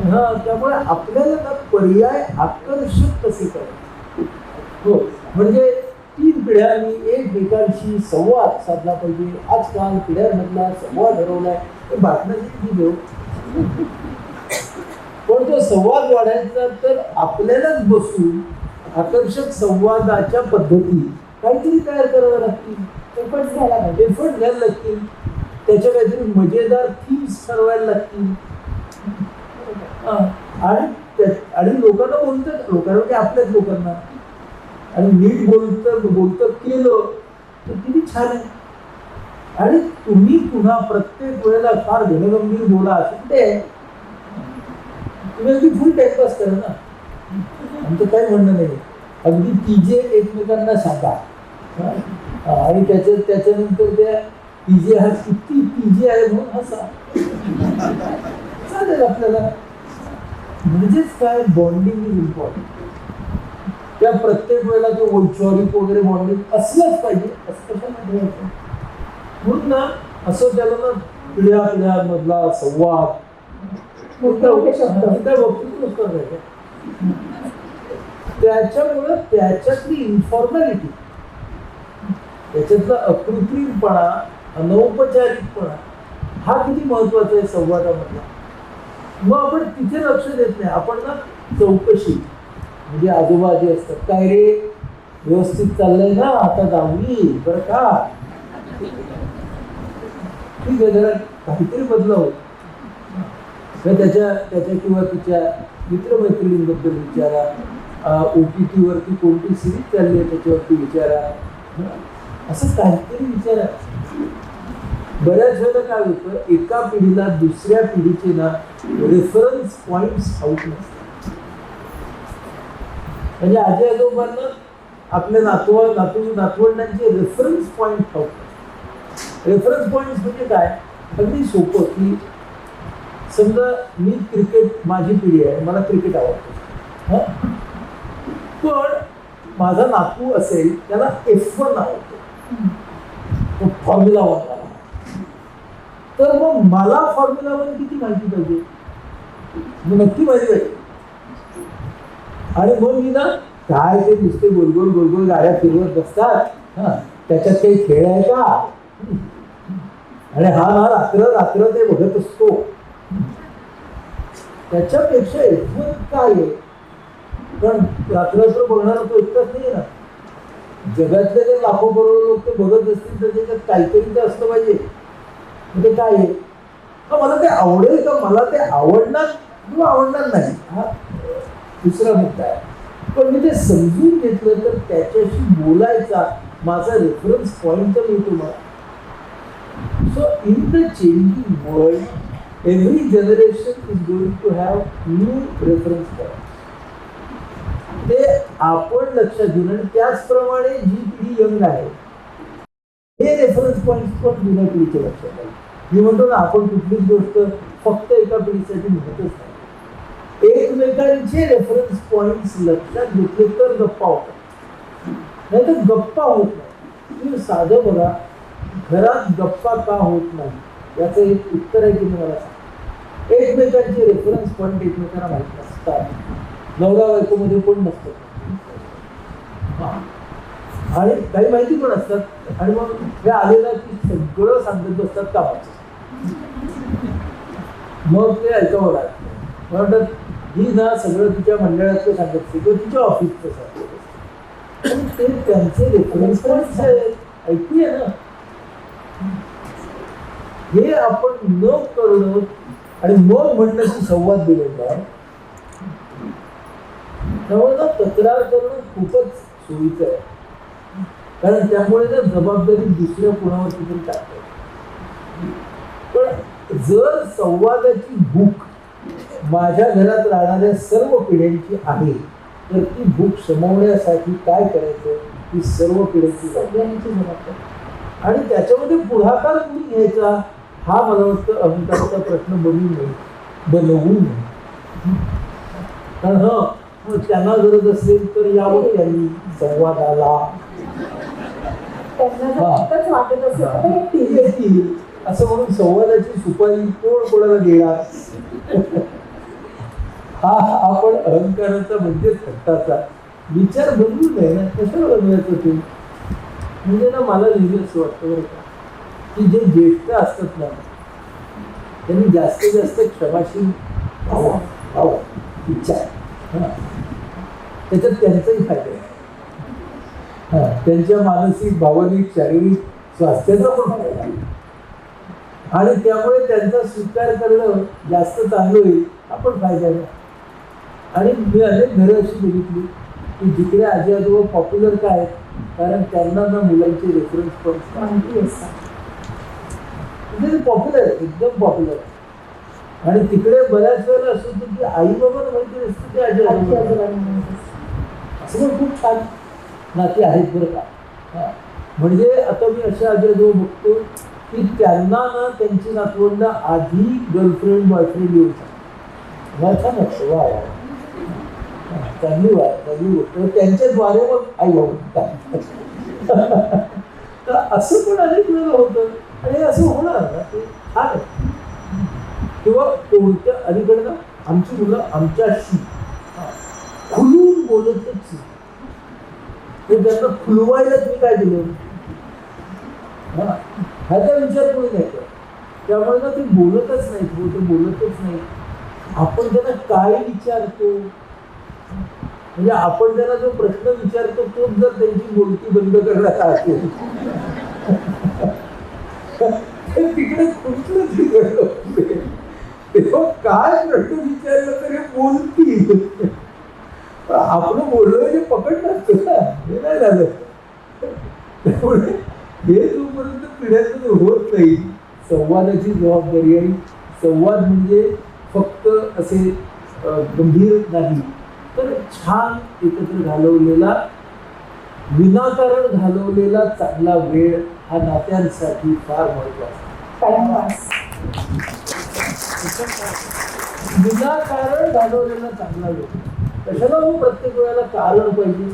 हा, त्यामुळे आपल्याला ना पर्याय आकर्षक कसे करायचे. हो, म्हणजे 3 पिढ्यांनी एकमेकांशी संवाद साधला पाहिजे. आजकाल पिढ्यांमधला संवाद हरवलाय. ते बातम्याची देऊ, पण तो संवाद वाढायचा तर आपल्यालाच बसून आकर्षक संवादाच्या पद्धती काहीतरी तयार कराव्या लागतील. एफर्ट्स घ्यायला पाहिजे. एफर्ट घ्यायला लागतील. त्याच्या काहीतरी मजेदार थीम्स ठरवायला लागतील. आणि लोकांना बोलतात, लोकांना म्हणजे आपल्याच लोकांना, आणि नीट बोलतं केलं तर किती छान आहे. आणि तुम्ही पुन्हा प्रत्येक वेळेला फार घनगंभीर बोला असं ते तुम्ही अगदी फुल टाइमपास करा ना. आमचं काय म्हणणं नाही. अगदी पीजे एकमेकांना सांगा आणि त्याच्यानंतर त्या पीजे हा किती पीजे आहे म्हणून हसा, चालेल आपल्याला. म्हणजेच काय, बॉन्डिंग इज इम्पॉर्टंट. त्या प्रत्येक वेळेला ते वैचारिक वगैरे बॉन्डिंग असलंच पाहिजे असं कशाला ठेवायचं. म्हणून ना असं त्याला ना पिढ्यामधला संवाद त्याच्यामुळं त्याच्यातली इन्फॉर्मॅलिटी, त्याच्यातला अकृत्रिमपणा, अनौपचारिकपणा हा किती महत्वाचा आहे संवादामधला. मग आपण तिथे लक्ष देत नाही. आपण ना चौकशी, म्हणजे आजोबा जे असतात, काय रे व्यवस्थित चाललंय ना, आता जाऊन बरं का, ठीक आहे, जरा काहीतरी बदलावं. त्याच्या किंवा तिच्या मित्रमैत्रिणींबद्दल विचारा. OTT वरती कोणती सिरीज चालली आहे त्याच्यावरती विचारा. असं काहीतरी विचारा. बऱ्याच वेळेला काय होतं, एका पिढीला दुसऱ्या पिढीचे ना रेफरन्स पॉइंट्स आउट नसतात. म्हणजे आजी आजोबांना आपल्या नातवंडांचे reference point out. Reference point म्हणजे काय, अगदी सोपं की समजा मी क्रिकेट, माझी पिढी आहे, मला क्रिकेट आवडतं, पण माझा नातू असेल त्याला F1 आवडतो, फॉर्म्युला 1. तर मग मला फॉर्म्युला 1 किती माहिती पाहिजे, नक्की माहिती पाहिजे. आणि मग मी ना काय ते नुसते गोलगोल गोलगोल गाड्या फिरवत बसतात, त्याच्यात काही खेळ आहे का, आणि हा ना रात्र रात्र ते बघत असतो. त्याच्यापेक्षा F1 काय आहे, कारण रात्र बघणारा तो एकटाच नाही ना. जगातले जर लाखो करोड लोक ते बघत असतील तर त्याच्यात काहीतरी तर असलं पाहिजे. म्हणजे काय आहे, मला ते आवडेल का, मला ते आवडणार किंवा आवडणार नाही हा दुसरा मुद्दा आहे. पण मी ते समजून घेतलं तर त्याच्याशी बोलायचा माझा रेफरन्स पॉइंट तर मिळतो मला. So in the changing world every generation is going to have new reference points. ते आपण लक्षात घेऊन, आणि त्याचप्रमाणे जी पिढी यंग आहे हे रेफरन्स पॉइंट पण जुन्या पिढीचे लक्षात आले. मी म्हणतो ना, आपण कुठलीच गोष्ट फक्त एका पिढीसाठी म्हणतच नाही. एकमेकांचे रेफरन्स पॉइंट्स लक्षात घेतले तर गप्पा होतात, नाही तर गप्पा होत नाही. तुम्ही साधं बघा, घरात गप्पा का होत नाही याचं एक उत्तर आहे की मला सांग. एकमेकांचे रेफरन्स पॉइंट एकमेकांना माहीत नसतात. नवरा बायकोमध्ये पण नसतं, आणि काही माहिती पण असतात. आणि मग हे आलेला की सगळं सांगत बसतात कामाचं. मग ते ऐकावं लागतं. म्हणतात ही ना सगळं तिच्या मंडळाचं सांगत असते किंवा तिच्या ऑफिसचं सांगत असते. ते त्यांचे रेफरन्स पॉइंट्स ऐकूया ना. हे आपण न करणं आणि मग म्हणणं की संवाद बिघडला, त्यामुळे ना तक्रार करणं खूपच सोयीचं आहे. कारण त्यामुळे ना जबाबदारी दुसऱ्या कुणावरती तरी टाकते. पण जर संवादाची भूक माझ्या घरात राहणाऱ्या सर्व पिढ्यांची आहे, तर ती भूक शमवण्यासाठी काय करायचं, ही सर्व पिढ्यांची सगळ्यांची जबाबदारी. आणि त्याच्यामध्ये पुढाकार कुणी घ्यायचा हा मला वाटतं अहंकाराचा प्रश्न बनवू नये. कारण मग त्यांना गरज असेल तर यावं त्यांनी संवादाला. त्यांना जर हा. एकच वाटत असेल तर ते येतील. येतील. असं म्हणून संवादाची सुपारी कोण कोणाला देणार? हा आपण अहंकाराचा म्हणजे थट्टाचा विचार बदलू नये ना. कशाला बनवायचं ते? म्हणजे ना मला नेहमी असं वाटतं बरं का, की जे ज्येष्ठ असतात ना त्यांनी जास्तीत जास्त क्षमाशील व्हावं इच्छा आहे. त्याच्यात त्यांचाही फायदा आहे. त्यांच्या मानसिक, भावनिक, शारीरिक स्वास्थ्याचा पण फायदा आहे. आणि त्यामुळे त्यांचा स्वीकार करणं जास्त चांगलं होईल, हा पण फायदा आहे. आणि मी अनेक घरं अशी बघितली की जिकडे आजी आजोबा पॉप्युलर काय आहेत, कारण त्यांना ना मुलांचे रेफरन्स पण माहिती असतात. म्हणजे ते पॉप्युलर आहे, एकदम पॉप्युलर. आणि तिकडे बऱ्याच वेळेला असं होतं की आई बाबांना माहिती नसतं ते आजी आजी आजोबा. आजोबांना माहिती असतं. असं पण खूप छान नाती आहेत बरं का. म्हणजे आता मी अशा आजी आजोबा बघतो की त्यांना ना त्यांची नातवंड आधी गर्लफ्रेंड बॉयफ्रेंड येऊ शकतात. मला छान वाटतं. वा वा, चांगली गोष्ट. त्यांच्याद्वारे मग आई बाबा. तर असं पण अनेक वेळेला होतं आणि असं होणार ना ते छान आहे. किंवा कोणत्या अलीकडे ना आमची मुलं आमच्याशी खुलून बोलतच नाही. त्यांना खुलवायला तुम्ही काय दिलं ह्याचा विचार कोणी नाही करत. त्यामुळे ना ते बोलतच नाही, ते बोलतच नाही. आपण त्यांना काय विचारतो, म्हणजे आपण त्यांना जो प्रश्न विचारतो तोच जर त्यांची बोलती बंद करण्यात असेल तर तिकडे कुठलंच बिघडलं. तेव्हा काय प्रश्न विचारलं तरी बोलतील. आपलं बोलणं म्हणजे पकड नसतं ना, हे नाही झालं. त्यामुळे हे जोपर्यंत पिढ्यांमध्ये होत नाही, संवादाची जबाबदारी. आणि संवाद म्हणजे फक्त असे गंभीर नाही, तर छान एकत्र घालवलेला, विनाकारण घालवलेला चांगला वेळ हा नात्यांसाठी फार महत्वाचा. टाइमपास. विनाकारण घालवलेला चांगला वेळ. कशाला हो प्रत्येक वेळेला कारण पाहिजे?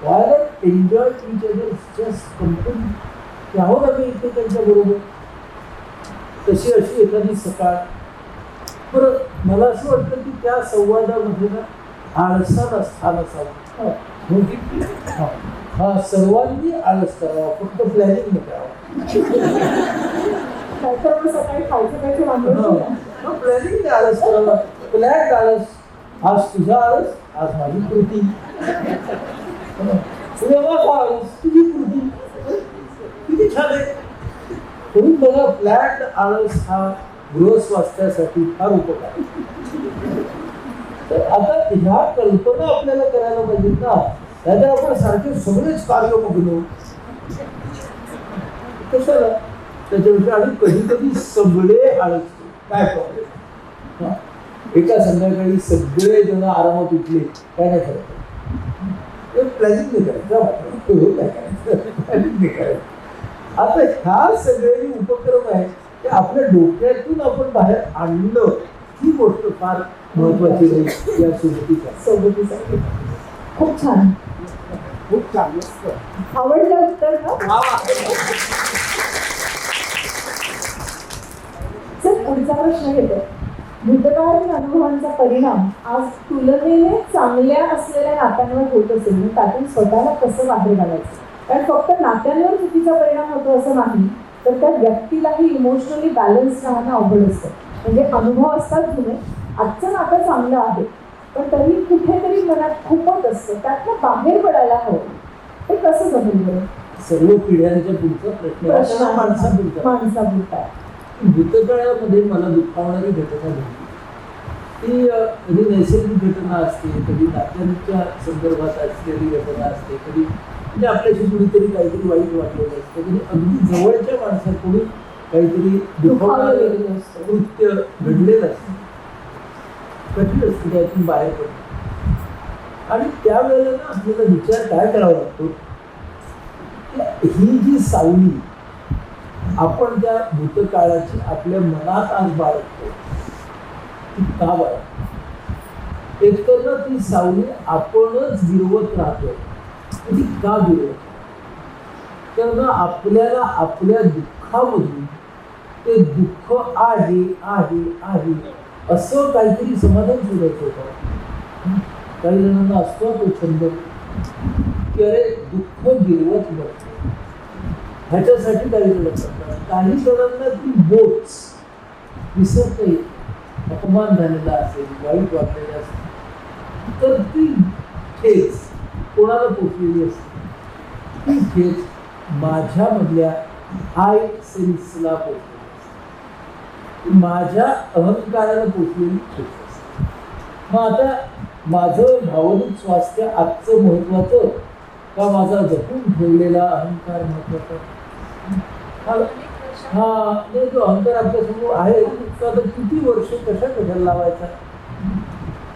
Why not enjoy each other's just company? की आहोत आम्ही एकमेकांच्या बरोबर. तशी अशी एखादी सकाळ. बरं, मला असं वाटतं की त्या संवादामध्ये ना आळसाला स्थान असावं. हा सर्वांनी आळस करावा, फक्त प्लॅनिंग नाही करावं. सकाळी खायचं प्लॅनिंग नाही आळस करावा. प्लॅन आळस. आज तुझा आळस, आज माझी कृती. तुझी कृती किती छान आहे. म्हणून बघा, फ्लॅट आळस हा गृहस्वास्थ्यासाठी फार उपकार. तर आता ह्या कल्पना आपल्याला करायला पाहिजेत ना. त्याच्या आपण सारखे सगळेच कार्यमग्न कशाला त्याच्याविषयी. आणि कधी कधी सगळे आळस काय प्रॉब्लेम. एका संध्याकाळी सगळे जण आरामात उठले काय नाही करायचं. प्लॅनिंग नाही करायचं. आता ह्या सगळे उपक्रम आहे ते आपल्या डोक्यातून आपण बाहेर आणणं, ही गोष्ट फार महत्वाची राहील या सोबतीसाठी. खूप छान. खूप छान. आवडलं उत्तर ना. सर, पुढचा प्रश्न घेतो. भूतकाळीन अनुभवांचा परिणाम आज तुलनेने चांगल्या असलेल्या नात्यांवर होत असेल, मग त्यातून स्वतःला कसं बाहेर घालायचं? कारण फक्त नात्यांवर चुकीचा परिणाम होतो असं नाही, तर त्या व्यक्तीलाही इमोशनली बॅलन्स राहणं अवघड असतं. म्हणजे अनुभव असतात जुने, आजचं नातं चांगलं आहे पण तरी कुठेतरी मनात खूपच असतं, त्यातनं बाहेर पडायला हवं. ते कसं जमेल बरं? सर्व पिढ्यांच्या पुढचा प्रश्न माणसापुरता. भूतकाळामध्ये मला दुःखावणारी घटना घडली. ती कधी नैसर्गिक घटना असते, कधी नात्यांच्या संदर्भात असलेली घटना असते, कधी म्हणजे आपल्याशी कुणीतरी काहीतरी वाईट वाटलेलं असतं, कधी अगदी जवळच्या माणसाकडून काहीतरी दुखावलेलं कृत्य घडलेलं असतं. कठीण असतं त्यातून बाहेर पडणं. आणि त्यावेळेला ना आपल्याला विचार काय करावा लागतो, ही जी सावली आपण त्या भूतकाळाची आपल्या मनात आज बाळगतो ती का बाळगतो. एकतर ना ती सावली आपणच गिरवत राहतो. ती का गिरवत? तर ना आपल्याला आपल्या दुःखामधून ते दुःख आहे आहे आहे असं काहीतरी समाधान शोधायचं होतं. काही जणांना असतो तो छंद की अरे दुःख गिरवत नसतो, ह्याच्यासाठी काही जण करतात. काही जणांना ती बोच विसरता येईल. अपमान झालेला असेल, वाईट वाटलेला असेल तर ती ठेच कोणाला पोचलेली असते, ती ठेच माझ्यामधल्या हाय सेन्सला पोचलेली असते, माझ्या अहंकाराला पोचलेली ठेच असते. मग आता माझं भावनिक स्वास्थ्य आजचं महत्वाचं का माझा जपून ठेवलेला अहंकार महत्वाचा? हा नाही, जो अहंकार आपल्यासमोर आहे तो आता किती वर्ष कशाला लावायचा?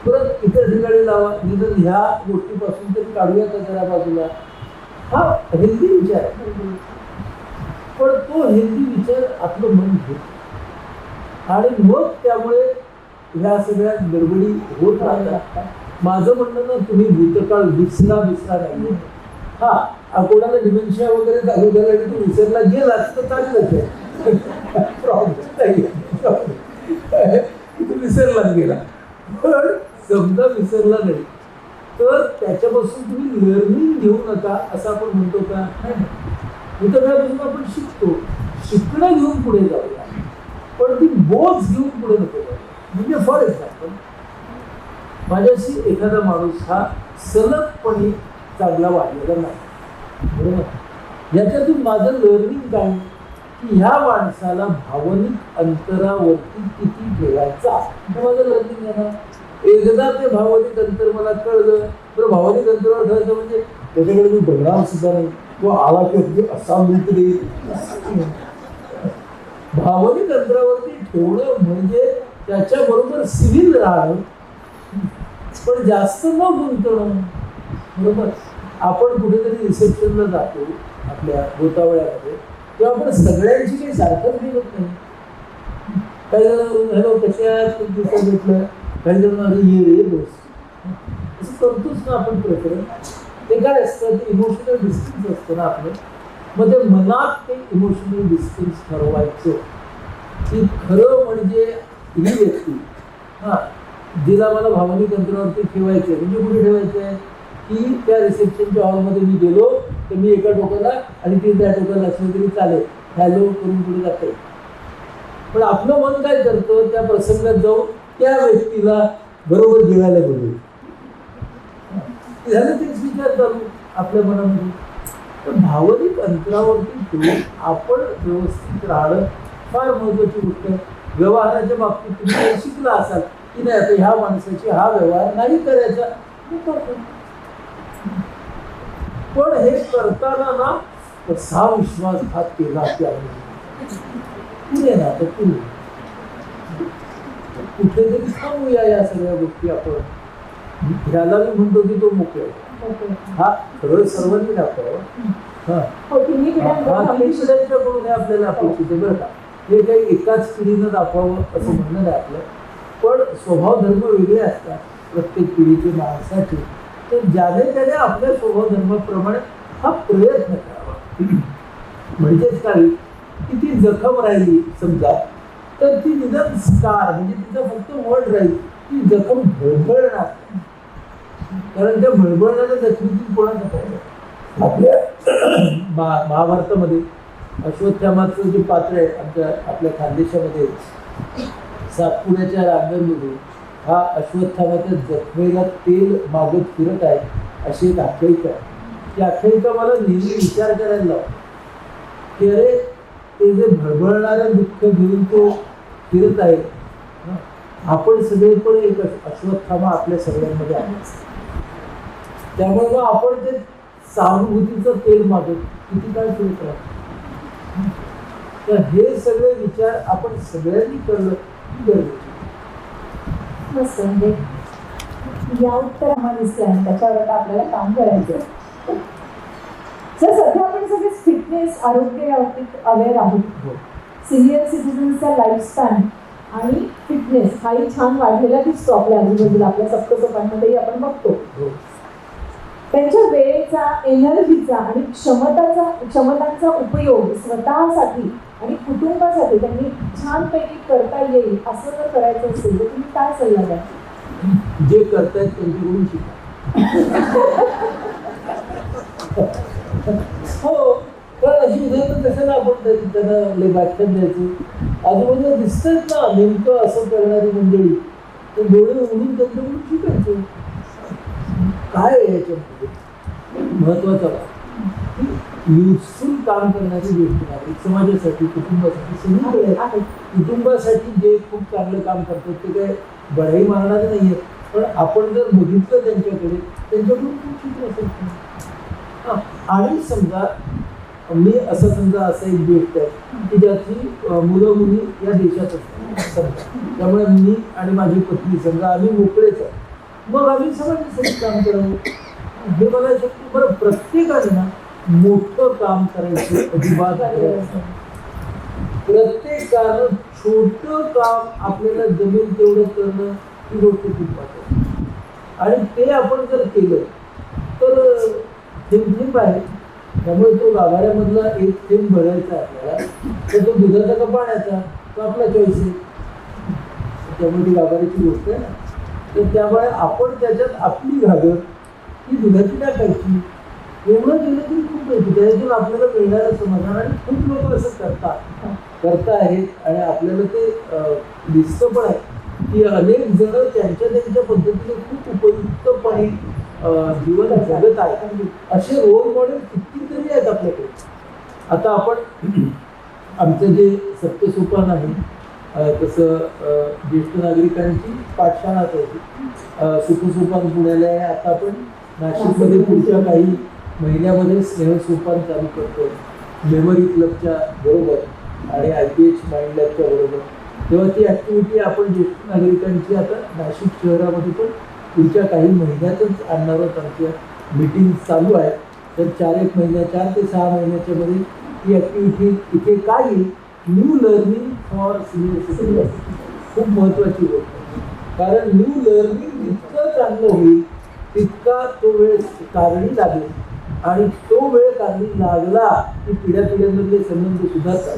परत इतर ठिकाणी लावा, निदान ह्या गोष्टीपासून तरी काढूया का जरा बाजूला. हा हेल्दी विचार आहे, पण तो हेल्दी विचार आपलं मन घेत आणि मग त्यामुळे ह्या सगळ्या गडबडी होत राहतात. माझं म्हणणं ना, तुम्ही भूतकाळ विसरा नाही. हा कोणाला डिमेन्शिया वगैरे चालू झाला की तू विसरला गेलाच तर चांगलंच आहे, प्रॉब्लेम नाही, तू विसरलाच गेला. पण समजा विसरला नाही तर त्याच्यापासून तुम्ही लर्निंग घेऊ नका असं आपण म्हणतो का? भूतकाळापासून आपण शिकतो, शिकणं घेऊन पुढे जाऊया, पण ती बोध घेऊन पुढे नको जाऊया. म्हणजे फॉर एक्झाम्पल, माझ्याशी एखादा माणूस हा सलगपणे चांगला वाढलेला नाही, बरोबर? याच्यातून माझं लर्निंग काय की ह्या माणसाला भावनिक अंतरावरती किती ठेवायचा, हे माझं लर्निंग आहे ना. एकदा ते भावनिक अंतर मला कळलं तर भावनिक अंतरावर ठेवायचं म्हणजे त्याच्याकडे मी बघणार सुद्धा नाही, तो आला की अगदी असा लूक देईल. भावनिक अंतरावरती ठेवणं म्हणजे त्याच्याबरोबर सिव्हिल राहणं, पण जास्त न गुंतणं, बरोबर? आपण कुठेतरी रिसेप्शनला जातो आपल्या गोतावळ्यामध्ये, तेव्हा आपण सगळ्यांची काही सारखंच निघत नाही. काही जण हॅलो कशा खूप दिवसात भेटलं, काही जण अरे ये रे बस, असं करतोच ना आपण प्रेफरन्स. ते काय असतं, ते इमोशनल डिस्टन्स असतं ना आपलं. मग ते मनात ते इमोशनल डिस्टन्स ठरवायचं की खरं म्हणजे ही व्यक्ती जिला मला भावनिक अंतरावरती ठेवायचं आहे, म्हणजे कुठे ठेवायचं आहे की त्या रिसेप्शनच्या हॉलमध्ये मी गेलो तर मी एका टोकाला आणि ती त्या टोकाला असलं तरी चालेल, हॅलो करून पुढे जाते. पण आपलं मन काय करतं, त्या प्रसंगात जाऊन त्या व्यक्तीला बरोबर जेवायला बोलू, झालं तेच विचार चालू आपल्या मनामध्ये. तर भावनिक अंतरावरती ठेवून आपण व्यवस्थित राहणं फार महत्वाची गोष्ट आहे. व्यवहाराच्या बाबतीत तुम्ही काही शिकला असाल की नाही, आता ह्या माणसाची हा व्यवहार नाही करायचा, पण हे करताना ना कसा विश्वासघात केला पुढे ना, तर पुढे कुठेतरी थांबूया या सगळ्या गोष्टी. आपण ह्याला मी म्हणतो की तो मोकळा हा खरं सर्वांनी दाखवावं. पिढ्यांकडून आपल्याला अपेक्षित आहे, बरं का? हे काही एकाच पिढीनं दाखवावं असं म्हणणं नाही आपलं, पण स्वभाव धर्म वेगळे असतात प्रत्येक पिढीचे माणसाचे. तर ज्याने त्याने आपल्या स्वभाव धर्माप्रमाणे हा प्रयत्न करावा. म्हणजेच काय की ती जखम राहिली समजा तर ती निदान स्कार म्हणजे तिचा फक्त वर्ड राहील, ती जखम भळभळणार, कारण त्या भळभळणाऱ्या जखमीतून कोणाचं काय. आपल्या महाभारतामध्ये अश्वत्थामाचं जे पात्र आहे आपल्या खानदेशामध्ये सातपुड्याच्या रांगांमध्ये हा अश्वत्थामाच्या जखमेला तेल मागत फिरत आहे अशी एक आख्यायिका आहे. ती आख्यायिका मला नेहमी विचार करायला लावतो की अरे ते जे भळभळणारं दुःख घेऊन तो फिरत आहे, आपण सगळे पण एक अश्वत्थामा आपल्या सगळ्यांमध्ये आहे. त्यामुळे मग आपण ते सहानुभूतीचं तेल मागत किती काय फिरत राहतो. तर हे सगळे विचार आपण सगळ्यांनी करणं गरजेचं. म्हणजे या उत्तर आम्हाला दिसते आणि त्याच्यावर आता आपल्याला काम करायचं. जर सध्या आपण सगळे फिटनेस आरोग्य या बाबतीत अवेअर आहोत, सिनियर सिटीजन्सचा लाईफस्पॅन आणि फिटनेस हाही छान वाढलेला दिसतो आपल्या आजूबाजूला, आपल्या सप्तसोपांमध्येही आपण बघतो. हो. त्यांच्या वेळेचा, एनर्जीचा आणि क्षमतांचा उपयोग स्वतःसाठी आणि कुटुंबासाठी त्यांनी छानपैकी करता येईल असं जर करायचं असेल तर तुम्ही काय सल्ला द्या? जे करतायत त्यांच्याकडून शिका. हो, पण अशी उदाहरणं कशाला आपण त्यांना व्याख्यान द्यायचं? आजूबाजूला दिसतात ना नेमकं असं करणारी मंडळी, तर डोळे उघडून त्यांच्याकडून शिकायचं. काय आहे याच्यामध्ये महत्वाचं युजफुल काम करणारी गोष्ट आहे समाजासाठी, कुटुंबासाठी. सगळीकडे कुटुंबासाठी जे खूप चांगलं काम करतात ते काय बढाई मारणारे नाहीये, पण आपण जर बघितलं त्यांच्याकडे, त्यांच्याकडून खूप शिकू शकतो. आणि समजा मी समजा असं एक गोष्ट आहे की ज्याची मुलं मुली या देशात असतात समजा, त्यामुळे मी आणि माझी पत्नी समजा आम्ही मोकळेच आहे, मग आम्ही समाजासाठी काम करावं हे मला शक्य. बरं, प्रत्येकाने ना मोठं काम करायचं अजिबात करायचं. प्रत्येकानं छोटं काम आपल्याला जमेल तेवढं करणं ही गोष्ट खूप महत्त्वाची. आणि ते आपण जर केलं तर थेंब आहे. त्यामुळे तो गाभाऱ्यामधला एक थेंब भरायचा आपल्याला, तर तो दुधाचा का पाण्याचा तो आपला चॉईस आहे. त्यामुळे ती गाभाऱ्याची गोष्ट आहे ना, तर त्यामुळे आपण त्याच्यात आपली घागर ही दुधाची टाकायची. एवढं केलं तरी खूप माहिती त्याच्यातून आपल्याला मिळणारं समाधान. आणि खूप लोक असं करता आहेत आणि आपल्याला ते दिसतं पण आहे की अनेक जण त्यांच्या पद्धतीने खूप उपयुक्तपणे जीवन जगत आहे. असे रोल मॉडेल कितीतरी आहेत आपल्याकडे. आता आपण आमचं जे सप्तसोपान आहे तसं ज्येष्ठ नागरिकांची पाठशाळाच आहे. सुखसोपान पुण्याला आहे. आता आपण नाशिकमध्ये पुढच्या काही महिन्यामध्ये स्नेहसोपान चालू करतो मेमरी क्लबच्या बरोबर आणि IPH माइंड लॅबच्या बरोबर. तेव्हा ती ॲक्टिव्हिटी आपण ज्येष्ठ नागरिकांची आता नाशिक शहरामध्ये पण पुढच्या काही महिन्यातच आणणार आहोत. आमच्या मीटिंग चालू आहे. तर 4 ते 6 महिन्याच्या मध्ये ती ॲक्टिव्हिटी इथे काय येईल, new learning for senior citizen. खूप महत्त्वाची गोष्ट, कारण न्यू लर्निंग जितकं चांगलं होईल तितका तो वेळ कारणी लागेल. आणि तो वेळ कारणी लागला की पिढ्यापिढ्यांमधले संबंध सुधारतात.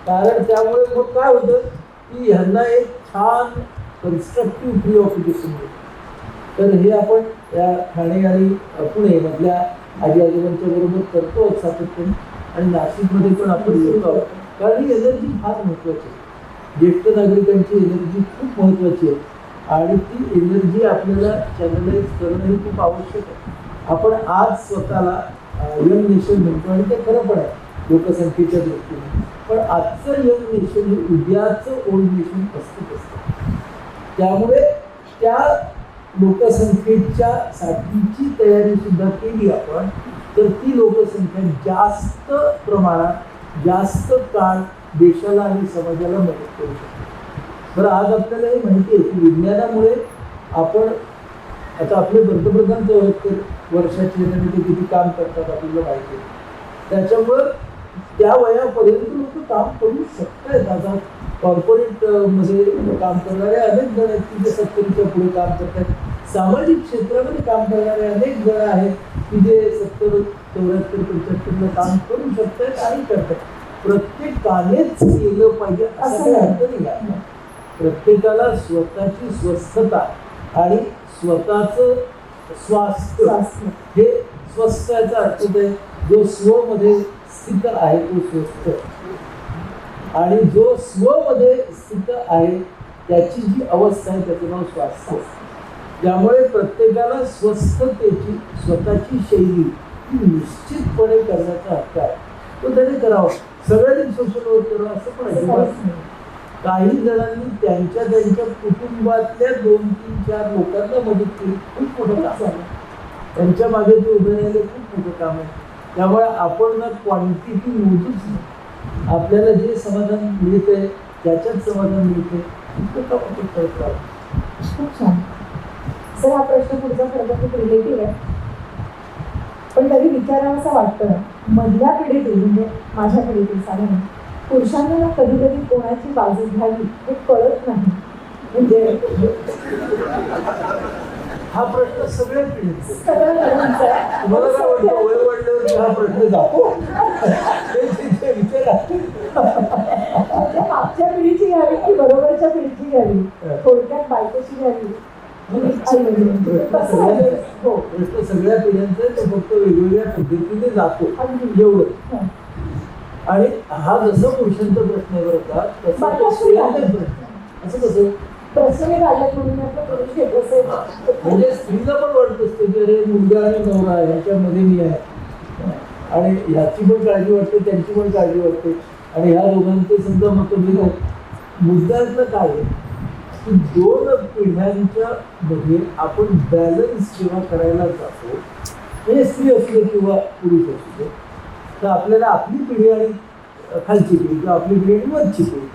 कारण त्यामुळे मग काय होतं की ह्यांना एक छान कन्स्ट्रक्टिव्ह फ्री ऑफ एज्युकेशन मिळतं. तर हे आपण या ठाणे आणि पुणे मधल्या आजी आजोबांच्या बरोबर करतो सातत्याने. आणि नाशिकमध्ये पण आपण येतो आहोत, कारण ही एनर्जी फार महत्त्वाची आहे. ज्येष्ठ नागरिकांची एनर्जी खूप महत्त्वाची आहे आणि ती एनर्जी आपल्याला चॅनलाइज करणं हे खूप आवश्यक आहे. आपण आज स्वतःला यंग नेशन म्हणतो आणि ते खरं पण आहे लोकसंख्येच्या दृष्टीने, पण आजचं यंग नेशन हे उद्याचं ओल्ड नेशन असतं. त्यामुळे त्या लोकसंख्येच्या साठीची तयारी सुद्धा केली आपण, तर ती लोकसंख्या जास्त प्रमाणात जास्त काळ देशाला आणि समाजाला मदत करू शकते. बरं, आज आपल्याला हे माहिती आहे की विज्ञानामुळे आपण आता आपले पंतप्रधान 74 वर्षाचे ते किती काम करतात आपल्याला माहिती आहे. त्याच्यामुळं त्या वयापर्यंत लोक काम करू शकतात. आता कॉर्पोरेट मध्ये काम करणारे अनेक जण आहेत की जे 70च्या पुढे काम करतात. सामाजिक क्षेत्रामध्ये काम करणारे अनेक जण आहेत की जे 70, 74, 75ला काम करू शकतात आणि करतात. प्रत्येकानेच केलं पाहिजे असं काही अर्थ नाही. प्रत्येकाला स्वतःची स्वस्थता आणि स्वतःचं स्वास्थ्य हे स्वस्थ याचा अर्थ आहे जो स्वमध्ये स्थित आहे तो स्वस्थ, आणि जो स्वमध्ये स्थित आहे त्याची जी अवस्था आहे त्याचं नाव स्वास्थ्य. त्यामुळे प्रत्येकाला स्वस्थतेची स्वतःची शैली ही निश्चितपणे करण्याचा हक्क आहे. तो त्याने करावा. सगळ्यांनी सोशल वर्क करावं असं पण अजिबात नाही. काही जणांनी त्यांच्या कुटुंबातल्या 2-3-4 लोकांना मदत केली, खूप मोठं काम आहे. त्यांच्या मागे ते उभे राहिले, खूप मोठं काम आहे. त्यामुळे आपण ना क्वांटिटी मोजूच नाही, आपल्याला जे समाधान मिळतंय त्याच्यात समाधान मिळतंय इतकं काम आपण करत राहतो. खूप छान सर. हा प्रश्न पुढचा खरं खूप रिलेटिव्ह आहे, पण तरी विचारावं असं वाटतं. मधल्या पिढीतील म्हणजे माझ्या पिढीतील साधारण पुरुषांना ना कधी कधी कोणाची बाजू घ्यावी हे कळत नाही. म्हणजे हा प्रश्न सगळ्या पिढीचा सगळं मुलांचं आहे. तुम्हाला काय वाटतं वय वाढल्यावर हा प्रश्न जातो ते विचार म्हणजे मागच्या पिढीची घ्यावी की बरोबरच्या पिढीची घ्यावी, थोडक्यात बायकोची घ्यावी. कसं आहे? हो. प्रश्न सगळ्या पिढ्यांचा तो फक्त वेगवेगळ्या पद्धतीने जातो अगदी. एवढं. आणि हा जसा पुरुषांचा प्रश्न आहे बरं का तसा तो स्त्रियांचा प्रश्न. असं कसं प्रसंगी काढल्यात म्हणून आपलं पुरुष घेत असेल. म्हणजे स्त्रीला पण वाटत असते की अरे मुलगा आणि नवरा ह्याच्यामध्ये मी आहे आणि ह्याची पण काळजी वाटते त्यांची पण काळजी वाटते आणि ह्या दोघांचे समजा मतभेद आहेत. मुद्द्यातलं काय आहे की दोन पिढ्यांच्या मध्ये आपण बॅलन्स जेव्हा करायला जातो म्हणजे स्त्री असले किंवा पुरुष असले तर आपल्याला आपली पिढी आणि खालची पिढी किंवा आपली पिढी आणि वरची पिढी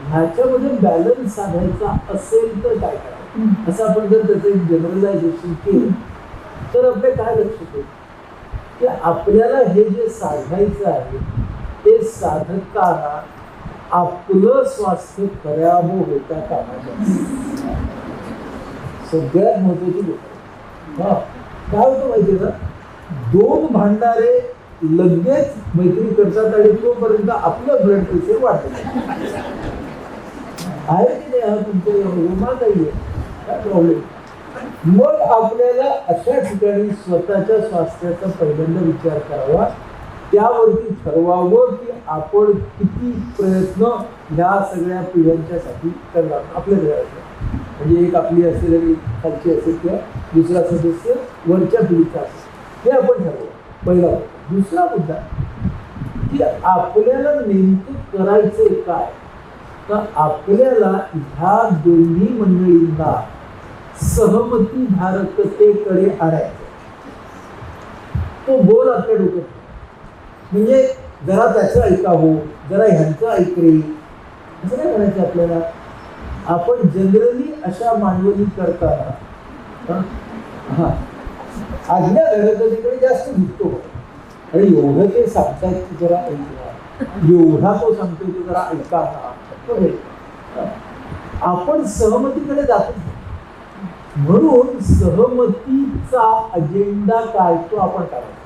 ह्याच्यामध्ये बॅलन्स साधायचा असेल तर काय करायचं असं आपण जर त्याचं एक जनरलायझेशन केलं तर आपले काय लक्षात येईल की आपल्याला हे जे साधायचं आहे ते साधताना आपलं स्वास्थ्य खराब होता कामा नये. सगळ्यात महत्वाची गोष्ट हा काय होतं माहितीये ना दोन भांडारे लगेच मैत्री करतात आणि तोपर्यंत आपलं ब्लड प्रेशर वाढतं आहे की नाही. हा तुमच्या विमा काही आहे काय प्रॉब्लेम. मग आपल्याला अशा ठिकाणी स्वतःच्या स्वास्थ्याचा पहिल्यांदा विचार करावा, त्यावरती ठरवावं की आपण किती प्रयत्न ह्या सगळ्या पिढ्यांच्यासाठी करणार आपल्या घरात. म्हणजे एक आपली असेल आणि खालची असेल किंवा दुसरा सदस्य वरच्या पिढीचा असेल हे आपण ठरवू पहिला मुद्दा. दुसरा मुद्दा की आपल्याला नेमकं करायचंय काय तर आपल्याला ह्या दोन्ही मंडळींना सहमती धारकतेकडे आणायचं. तो गोल आपल्या डोक्यात म्हणजे जरा त्याचं ऐकावं जरा ह्यांचं ऐकले असं नाही करायचं आपल्याला. आपण जनरली अशा मांडवणी करताना हा आज्ञा धारकतेकडे जास्त झुकतो आणि एवढं ते सांगतायत की जरा ऐका एवढा तो सांगतोय की जरा ऐका आपण सहमतीकडे जातो. म्हणून सहमतीचा अजेंडा काय तो आपण काढतो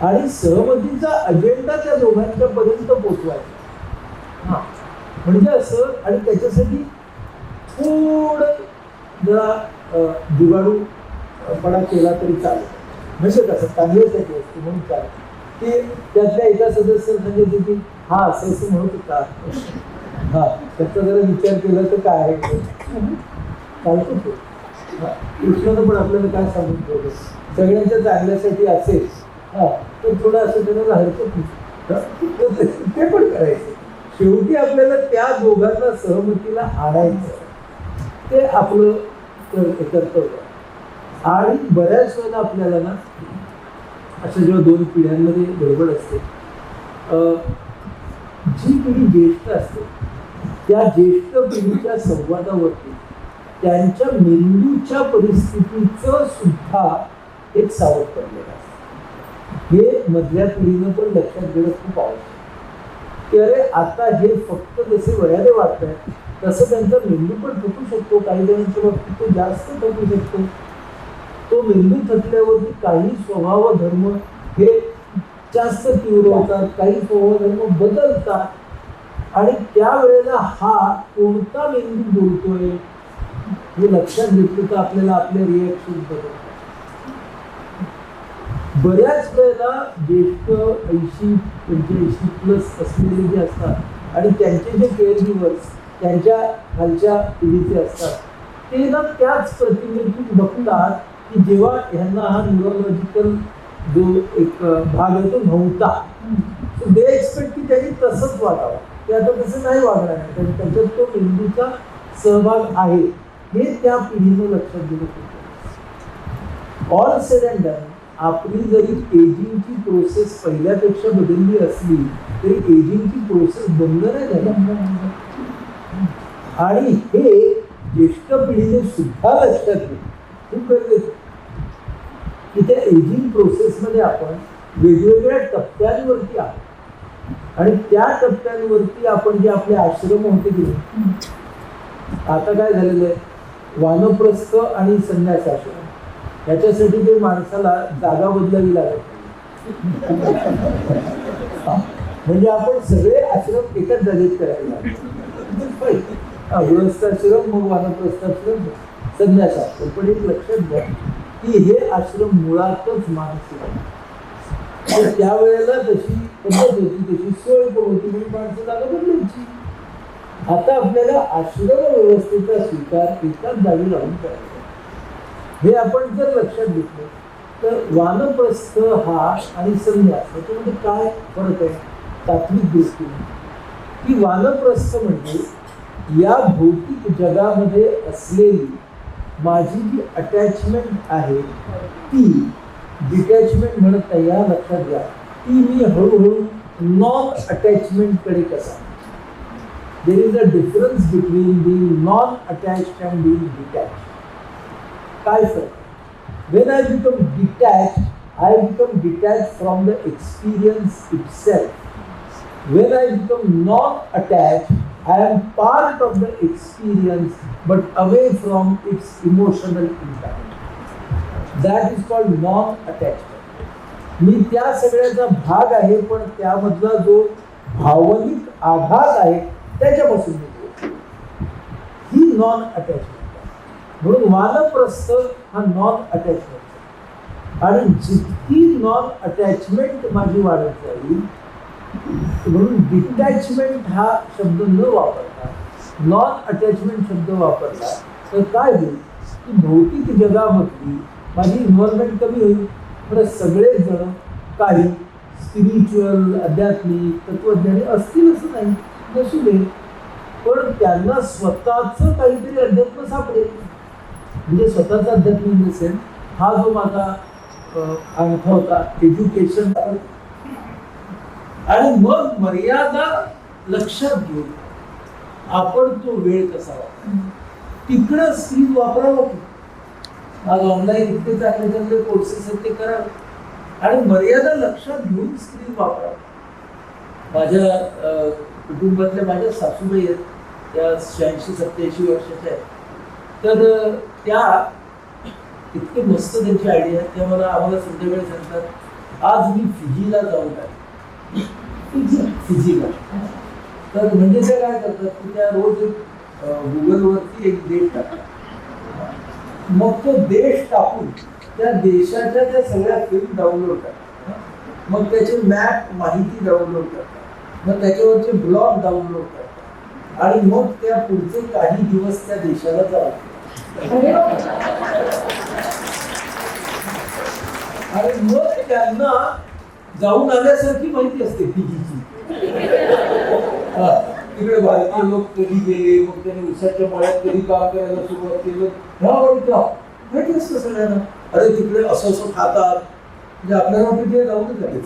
आणि सहमतीचा अजेंडा त्या दोघांच्या पर्यंत पोचवायचा. म्हणजे असं आणि त्याच्यासाठी थोडं जरा दिवाळूपणा केला तरी चालेल. म्हणजे कसं चांगल्यासाठी असते म्हणून चालेल की त्यातल्या एका सदस्य सांगितले की हा असं असं म्हणत होता हा त्याचा जरा विचार केला तर काय आहे चालतो तो. कृष्णानं पण आपल्याला काय सांगून ठेवलं सगळ्यांच्या चांगल्यासाठी असेल हा तर थोडं असं करायला हरकत नाही ते पण करायचं. शेवटी आपल्याला त्या दोघांना सहमतीला आणायचं ते आपलं कर्तव्य. आणि बऱ्याच वेळेला आपल्याला ना अशा जेव्हा दोन पिढ्यांमध्ये गडबड असते जी पिढी ज्येष्ठ असते त्या ज्येष्ठ पिढीच्या संवादावरती त्यांच्या मेंदूच्या परिस्थितीचं सुद्धा एक सावध पडलेलं असतं. हे मधल्या पिढीनं पण लक्षात घेणं खूप आवश्यक की अरे आता हे फक्त जसे वयाने वाढत आहे तसं त्यांचा मेंदू पण थकू शकतो. काही जणांच्या बाबतीत तो जास्त थकू शकतो. तो मेंदू थकल्यावरती काही स्वभाव धर्म हे जास्त तीव्र होतात काही स्वभाव धर्म बदलतात आणि त्यावेळेला हा कोणता मेंदू बोलतोय हे लक्षात घेतलं तर आपल्याला आपल्या रिॲक्शन बदलतात. बऱ्याच वेळेला ज्येष्ठ 80-85 प्लस असलेले जे असतात आणि त्यांचे जे केअर गिव्हर्स त्यांच्या खालच्या पिढीचे असतात ते ना त्याच प्रतिनिधित्व बघतात की जेव्हा ह्यांना हा न्यूरोलॉजिकल जो एक भाग आहे तो नव्हता दे एक्सपेक्ट की त्यांनी तसंच वागावं. ते आता तसं नाही वागणार आहे त्याच्यात तो मेंदूचा सहभाग आहे हे त्या पिढीनं लक्षात दिलं होतं. ऑल सेड अँड डन आपली जरी एजिंगची प्रोसेस पहिल्यापेक्षा बदलली असली तरी एजिंगची प्रोसेस बंद नाही झाली. आणि हे ज्येष्ठ पिढीने सुद्धा लक्षात घेतलं खूप गरजेचं की त्या एजिंग प्रोसेसमध्ये आपण वेगवेगळ्या टप्प्यांवरती आहोत. आणि त्या टप्प्यांवरती आपण जे आपले आश्रम होते की नाही, आता काय झालेलं आहे, वानप्रस्थ आणि संन्यासाश्रम याच्यासाठी ते माणसाला जागा बदलावी लागत म्हणजे आपण सगळे आश्रम एकाच जागेत करायला लागतो. गृहस्थाश्रम, मग वानप्रस्थाश्रम, संन्यासाश्रम. पण एक लक्षात घ्या की हे आश्रम मुळातच मानसिक आहे. तर त्यावेळेला जशी पद्धत होती तशी सोय पण होती म्हणून माणसं जागा बदलायची. आता आपल्याला आश्रम व्यवस्थेचा स्वीकार एकाच जागी राहून करायचा. हे आपण जर लक्षात घेतलं तर वानप्रस्थ हा आणि संन्यास याच्यामध्ये काय फरक आहे तात्विक दृष्टीने, की वानप्रस्थ म्हणजे या भौतिक जगामध्ये असलेली माझी जी अटॅचमेंट आहे ती डिटॅचमेंट म्हणत नाही, या लक्षात घ्या, ती मी हळूहळू नॉन अटॅचमेंटकडे कसा. There is a difference between being non attached and being detached. काय फरक? when I become detached, I become detached from the experience itself. When I become non-attached, I am part of the experience but away from its emotional impact. That is called non-attachment. मी त्या सगळ्याचा भाग आहे पण त्यामधला जो भावनिक आघात आहे त्याच्यापासून मी ही नॉन अटॅचमेंट. म्हणून वानप्रस्थ हा नॉन अटॅचमेंट. आणि जितकी नॉन अटॅचमेंट माझी वाढत जाईल म्हणून डिटॅचमेंट हा शब्द न वापरता नॉन अटॅचमेंट शब्द वापरला तर काय होईल की भौतिक जगामधली माझी इन्व्हॉल्वमेंट कमी होईल. पण सगळेच जण काही स्पिरिच्युअल, आध्यात्मिक, तत्वज्ञानी असतील असं नाही, नसू दे, पण त्यांना स्वतःचं काहीतरी अध्यात्म सापडेल. म्हणजे स्वतःचा अध्यात्म नसेल हा जो माझा अंगठा होता एज्युकेशन. आणि मग मर्यादा लक्षात घेऊन आपण तो वेळ कसा वापरा, तिकडं स्क्रीन वापरावं. आज ऑनलाईन इतके चांगले चांगले कोर्सेस आहेत ते करावे आणि मर्यादा लक्षात घेऊन स्क्रीन वापरावं. माझ्या कुटुंबातल्या माझ्या सासूबाई आहेत, त्या 86-87 वर्षाच्या आहेत. तर त्या इतके मस्त त्यांची आयडिया आहे. त्या आम्हाला संध्याकाळी सांगतात आज मी फिजीला जाऊन आले. फिजीला. तर म्हणजे त्या काय करतात की त्या रोज गुगलवरती एक देश टाकतात. मग तो देश टाकून त्या देशाच्या त्या सगळ्या फिल्म डाउनलोड करतात. मग त्याचे मॅप माहिती डाउनलोड करतात. मग त्याच्यावरचे ब्लॉग डाउनलोड करतात आणि मग त्या पुढचे काही दिवस त्या देशाला जातात. आणि मग त्यांना जाऊन आल्यासारखी माहिती असते फिजीची. तिकडे भारतीय लोक कधी गेले, मग त्यांनी उसाच्या मळ्यात कधी काम करायला सुरुवात केलं माहिती असतं सगळ्यांना. अरे तिकडे असं असं खातात, म्हणजे आपल्याला वाटतं ते जाऊनच आले.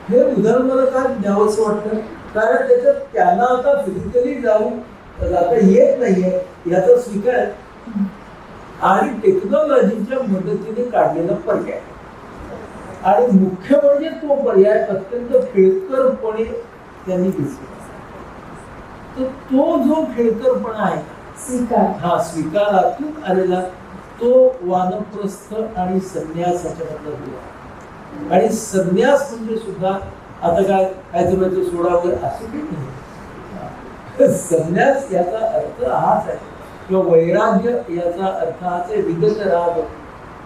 हे उदाहरण मला काय द्यावंसं वाटतं, कारण त्याच्यात त्यांना आता फिजिकली जाता येत नाहीये याचा स्वीकार आणि टेक्नॉलॉजीच्या मदतीने काढलेला पर्याय. आणि मुख्य म्हणजे तो पर्याय अत्यंत खेळकरपणे त्यांनी घेतला. तर तो जो खेळकरपणा आहे स्वीकारातून आलेला तो वानप्रस्थ आणि संन्यासाच्या मधला दुवा. आणि संन्यास म्हणजे सुद्धा आता काय करायचं सोडावं असं काही नाही. संन्यास याचा अर्थ हाच आहे किंवा वैराग्य याचा अर्थ हाच आहे विगत राग.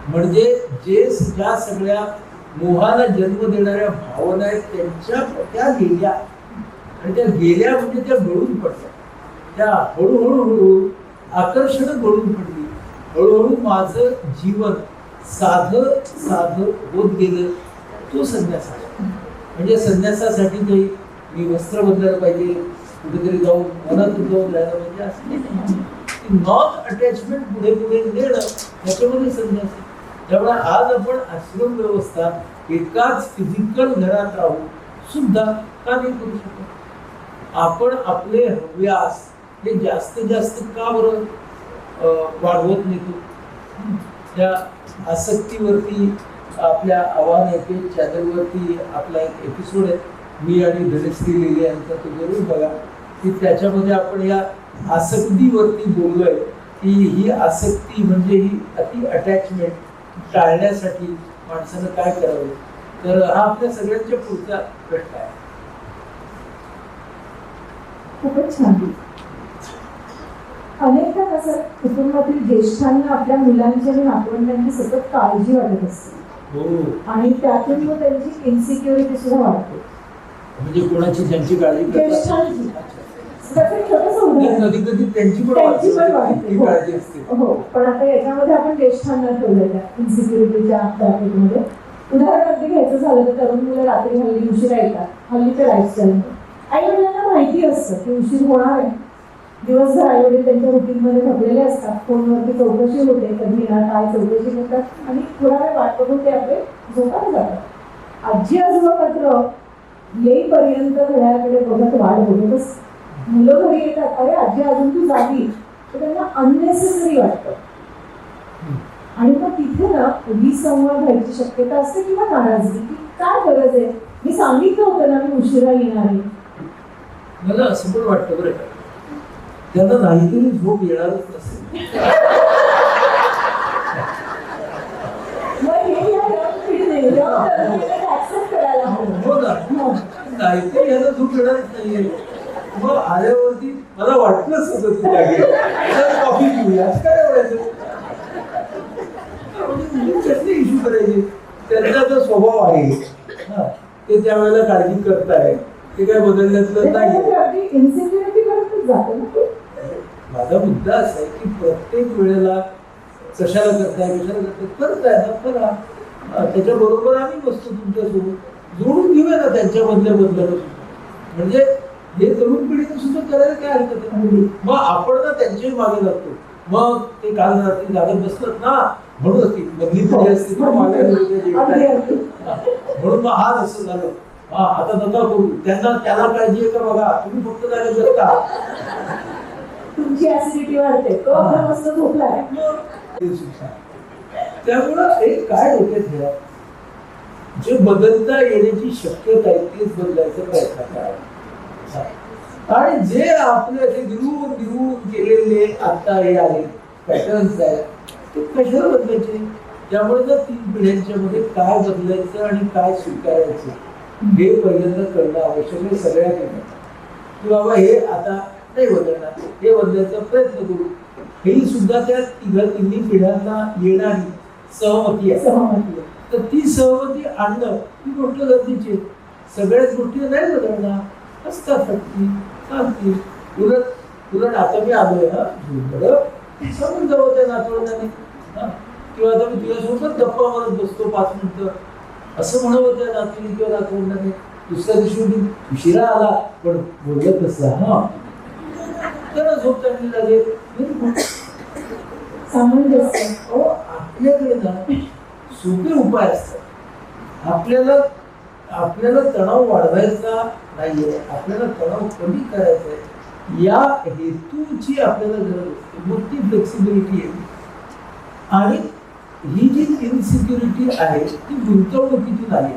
म्हणजे ज्या सगळ्या मोहाला जन्म देणाऱ्या भावना आहेत त्या गेल्या आणि त्या गेल्या म्हणजे त्या गळून पडल्या. त्या हळूहळू आकर्षण गळून पडली. हळूहळू माझं जीवन साधं होत गेलं. तो संन्यास आहे. म्हणजे संन्यासासाठी काही मी वस्त्र बदलायला पाहिजे, कुठेतरी जाऊन मनातून जाऊन राहायला पाहिजे असं नाही. नॉन अटॅचमेंट पुढे नेणं याच्यामध्ये संन्यास आहे. त्यामुळे आज आपण आश्रम व्यवस्था एकाच फिजिकल घरात राहून सुद्धा का नाही करू शकतो. आपण आपले हव्यास हे जास्तीत जास्त का बरं वाढवत नेतो. त्या आसक्तीवरती आपल्या आव्हान एके चॅनलवरती आपला एक एपिसोड आहे, मी आणि धनश्री लिले यांचा, तो जरूर बघा, की त्याच्यामध्ये आपण या आसक्तीवरती बोललोय की ही आसक्ती म्हणजे ही अति अटॅचमेंट टाळण्यासाठी माणसानं काय करावं. तर हा आपल्या सगळ्यांच्या पुढचा प्रश्न आहे. खूपच छान. अनेकदा कसं कुटुंबातील ज्येष्ठांना आपल्या मुलांची आणि नातवंडांची सतत काळजी वाटत असते आणि त्यातून मग त्यांची इन्सिक्युरिटी सुद्धा वाढते. म्हणजे कोणाची त्यांची काळजी ज्येष्ठांची छोटंसं उदाहरण, कधी कधी त्यांची पण त्यांची पण वाटते. काळजी असते. हो, पण आता याच्यामध्ये आपण ज्येष्ठांना ठेवलेल्या इन्सिक्युरिटीच्या ब्रॅकेटमध्ये उदाहरण अगदी घ्यायचं झालं तर तरुण मुलं रात्री हल्ली उशिरा येतात. हल्लीच्या लाईफस्टाईलमध्ये आई वडिलांना माहिती असतं की उशीर होणार आहे. दिवसभर आई वडील त्यांच्या रुटीनमध्ये थकलेले असतात. फोनवरती चौकशी होते, कधी येणार काय चौकशी करतात आणि थोडा वेळ वाट बघून ते आपले झोपायला जातात. आजी आजोबा मात्र येईपर्यंत घड्याळाकडे बघत वाट बघतच. मुलं घरी येतात, अरे आजी अजून तू जागी, तर त्यांना अननेसेसरी वाटतं. आणि मग तिथे ना विसंवाद व्हायची शक्यता असते किंवा नाराजगी, की काय गरज आहे, मी सांगितलं होतं ना मी उशिरा येणार आहे. मला असं पण वाटतं बरं का, त्यांना नाहीतरी झोप येणारच नसेल. मग हे या पिढीने ऍक्सेप्ट करायला हवं. हो ना, नाहीतरी ह्याला झोप येणारच नाहीये. मग आल्यावरती मला वाटलंच होतं तू जागे, कॉफी पिऊया, काय एवढायचं. कसले इश्यू करायचे, त्यांचा जो स्वभाव आहे ते त्यावेळेला काळजी करताय, ते काय बदलण्यातलं नाही. इन्सिक्युरिटी करतच जातं ना. माझा मुद्दा असा आहे की प्रत्येक वेळेला कशाला करताय करताय ना करा. त्याच्याबरोबर आम्ही बसतो तुमच्यासोबत, जोडून घेऊया ना त्यांच्या बदल्या म्हणजे हे तरुण पिढीने सुद्धा करायला काय हरकत आहे. मग आपण ना त्यांच्याही मागे लागतो. मग ते काल रात्री जागत बसतात ना, म्हणून ती मधली पिढी असते म्हणून मग हा असं झालं, हा आता नका करू, त्याला काळजी आहे का बघा, तुम्ही फक्त जागत बसता, तुमची ऍसिडिटी वाढते, तो आपला मस्त झोपलाय. त्यामुळं हे काय डोक्यात घ्या, जे बदलता येण्याची शक्यता आहे तेच बदलायचा प्रयत्न करावा. आणि जे आपले असे गिरून केलेले आता हे आहे पॅटर्न्स आहेत ते कशाला बदलायचे. त्यामुळे जर 3 पिढ्यांच्या मध्ये काय बदलायचं आणि काय स्वीकारायचं हे पहिल्यांदा करणं आवश्यक आहे सगळ्यांनी. की बाबा हे आता नाही बदलणार, हे बदलायचा प्रयत्न करू. हे सुद्धा त्या तिन्ही पिढ्यांना येणारी सहमती आहे. तर ती सहमती आणणं ही गोष्ट गरजेची आहे. सगळ्याच गोष्टी नाही बदलणार, असतात सांगतील. उलट आता मी आलोय ना सांगून जावं त्या नातवंडाने, किंवा आता मी तुझ्यासोबत गप्पा मारत बसतो 5 मिनिटं असं म्हणावं त्या नातवंडी किंवा नातवंडाने. दुसऱ्या दिवशी मी उशिरा आला पण बोलत नसला, हा त्याला झोप चांगली लागेल. आपल्याकडे ना सोपे उपाय असतात. आपल्याला तणाव वाढवायचा नाहीये, आपल्याला तणाव कमी करायचा आहे, या हेतूची आपल्याला गरज असते. मग ती फ्लेक्सिबिलिटी आहे. आणि ही जी इन्सिक्युरिटी आहे ती गुंतवणुकीतून आली,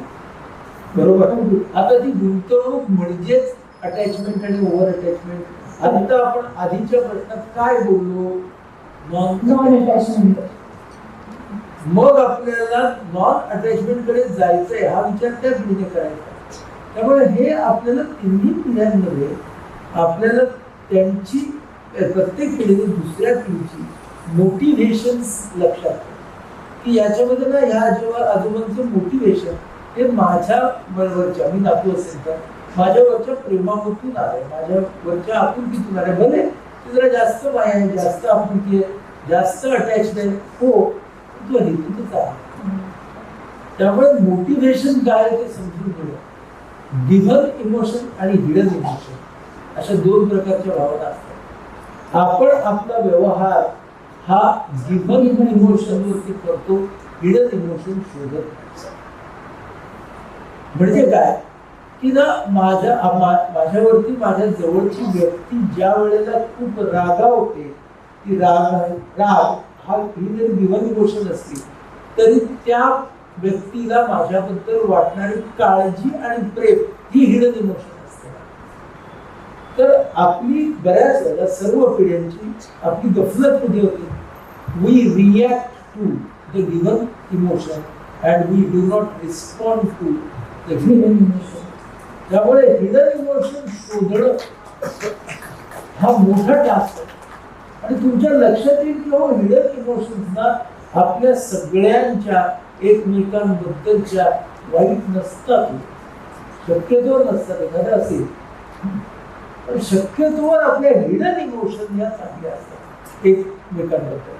बरोबर. आता ती गुंतवणूक म्हणजेच अटॅचमेंट आणि ओव्हर अटॅचमेंट. आता आपण आधीच्या प्रश्नात काय बोललो, नॉन अटॅचमेंट. मग आपल्याला नॉन अटॅचमेंट कडे जायचंय हा विचार त्या पिढीने करायचा. त्यामुळे हे आपल्याला तिन्ही पिढ्यांमध्ये आपल्याला त्यांची प्रत्येक पिढीने दुसऱ्या पिढीची मोटिव्हेशन्स लक्षात, की याच्यामध्ये ना ह्या आजोबांचं मोटिव्हेशन हे माझ्या बरोबरच्या, मी नातू असेल तर माझ्यावरच्या प्रेमामधून आलंय, माझ्यावरच्या आपुलकीतून आलंय. भले ते जरा जास्त माया आहे, जास्त आपुलकी आहे, जास्त अटॅच्ड आहे, हो तो हेतूच आहे. त्यामुळे मोटिव्हेशन काय ते समजून घेणं. गिव्हन इमोशन आणि हिडन इमोशन अशा 2 प्रकारच्या भावना असतात. आपण आपला व्यवहार हा गिव्हन इमोशन वरती करतो, हिडन इमोशन शोधत नाही. म्हणजे काय की ना माझ्यावरती माझ्या जवळची व्यक्ती ज्या वेळेला खूप रागावते, ती राग हा ही जरी गिव्हन इमोशन असली तरी त्या व्यक्तीला माझ्याबद्दल वाटणारी काळजी आणि प्रेम ही हिडन इमोशन असते. तर आपली बऱ्याच वेळेला सर्व पिढ्यांची आपली गफलत कुठे होती? We react to the given emotion and we do not respond to the hidden emotion. त्यामुळे हिडन इमोशन शोधणं हा मोठा टास्क आहे. आणि तुमच्या लक्षात येईल की हिडन इमोशन्सना आपल्या सगळ्यांच्या एकमेकांबद्दलच्या वाईट नसतात, शक्यतोवर नसतात. एखादं असेल पण शक्यतोवर आपल्या हिडन इमोशन या चांगल्या असतात एकमेकांबद्दल.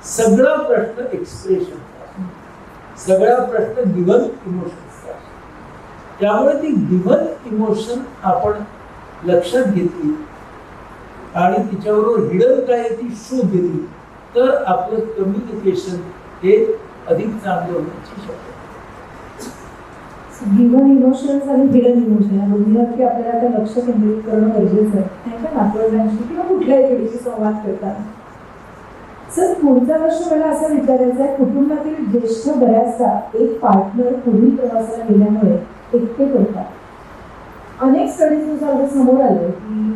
सगळा प्रश्न एक्सप्रेशनचा, सगळा प्रश्न गिव्हन इमोशन्सचा. त्यामुळे ती गिव्हन इमोशन आपण लक्षात घेतली आणि तिच्याबरोबर हिडन काय ती शोध दिली तर आपलं कम्युनिकेशन हे अधिक चांगलं होण्याची शक्यता. गिव्हन इमोशन्स आणि हिडन इमोशन या दोन्हीवरती आपल्याला आता लक्ष केंद्रित करणं गरजेचं आहे त्यांच्या नातवंडांशी किंवा कुठल्याही पिढीशी संवाद करताना. सर, पुढचा प्रश्न मला असा विचारायचा आहे, कुटुंबातील ज्येष्ठ बऱ्याचदा एक पार्टनर पुढील प्रवासाला गेल्यामुळे एकटे पडतात. अनेक स्टडीजनुसार समोर आलं की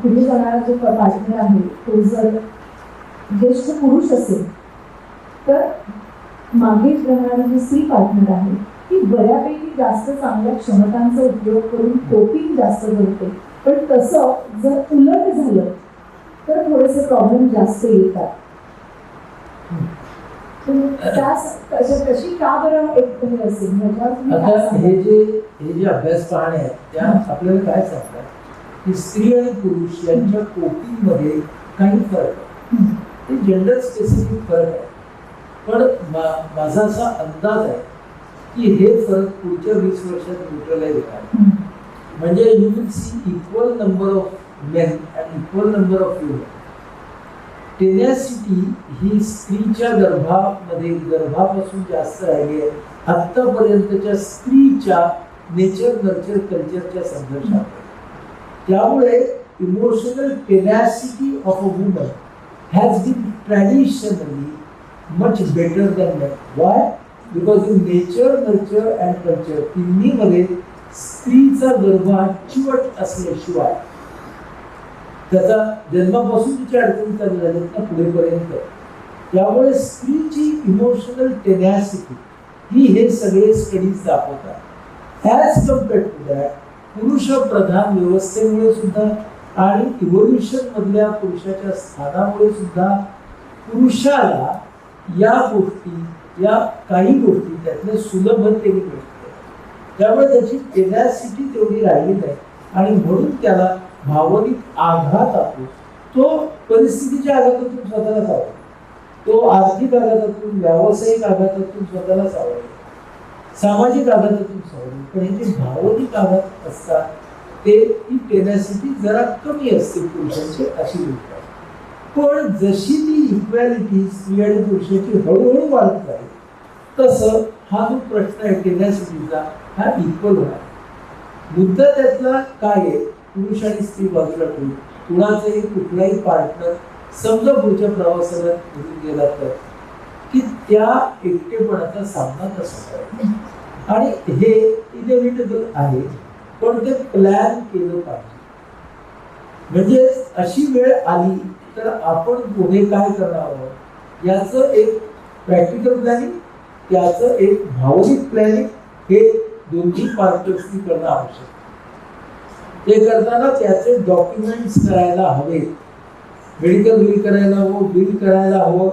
पुढे जाणारा जो पार्टनर आहे तो जर ज्येष्ठ पुरुष असेल तर मागे राहणारी जी स्त्री पार्टनर आहे ती बऱ्यापैकी जास्त चांगल्या क्षमतांचा उपयोग करून कोपिंग जास्त करते. पण तसं जर उलट झालं तर थोडेसे प्रॉब्लेम जास्त येतात. कशी का बरं एक असेल? आता हे जे अभ्यास पाहणे आहेत त्या आपल्याला काय सांगतात की स्त्री आणि पुरुष यांच्या कोपिंग मध्ये काही फरक आहे. ते जेंडर स्पेसिफिक फरक आहे. पण माझा असा अंदाज आहे की हे फरक पुढच्या 20 वर्षात न्यूट्रलाइज होणार. म्हणजे you will see equal number of men and equal number of women. Tenacity ही स्त्रीच्या गर्भापासून जास्त राहिली आहे आत्तापर्यंतच्या स्त्रीच्या नेचर नर्चर कल्चरच्या संघर्षात. त्यामुळे emotional tenacity of a woman has been traditionally much better than man. Why? Because in nature nurture and culture तिन्हीमध्ये स्त्रीचा गर्भ हा चिवट असल्याशिवाय त्याचा जन्मापासून तिच्या अडचणी चालू झाल्या ना पुढेपर्यंत. त्यामुळे स्त्रीची इमोशनल टेनॅसिटी ही हे सगळे स्टडीज दाखवतात. ॲज कम्पेअर्ड टू दॅट पुरुष प्रधान व्यवस्थेमुळे सुद्धा आणि इव्होल्युशन मधल्या पुरुषाच्या स्थानामुळे सुद्धा पुरुषाला या काही गोष्टी त्यातल्या सुलभतेने मिळते. त्यामुळे त्याची टेनॅसिटी तेवढी राहिली नाही आणि म्हणून त्याला भावनिक आघात असतो. तो परिस्थितीच्या आघातातून स्वतःला सावरतो, तो आर्थिक आघातातून व्यावसायिक आघातातून स्वतःला सावरतो, सामाजिक आघातातून सावरतो. पण हे जे भावनिक आघात असतात ते ती टेनॅसिटी जरा कमी असते पुरुषांची अशी गोष्ट आहे. पण जशी ती इक्वॅलिटी स्त्री आणि पुरुषाची हळूहळू वाढत आहे तसं हा जो प्रश्न आहे टेनॅसिटीचा हा इक्वल होणार. मुद्दा त्यातला काय आहे? पुरुष आणि स्त्री बाजूला ठेवून कुणाचाही कुठलाही पार्टनर समजा पुढच्या प्रवासाला निघून गेला तर की त्या एकटेपणाचा सामना कसा करायचा. आणि हे इनएव्हिटेबल आहे पण ते प्लॅन केलं पाहिजे. म्हणजे अशी वेळ आली तर आपण पुढे काय करणार आहोत याचं एक प्रॅक्टिकल प्लॅनिंग, त्याचं एक भावनिक प्लॅनिंग हे दोन्ही पार्टनर्सनी करणं आवश्यक. ते करताना त्याचे डॉक्युमेंट्स करायला हवे, मेडिकल बिल करायला हवं, बिल करायला हवं.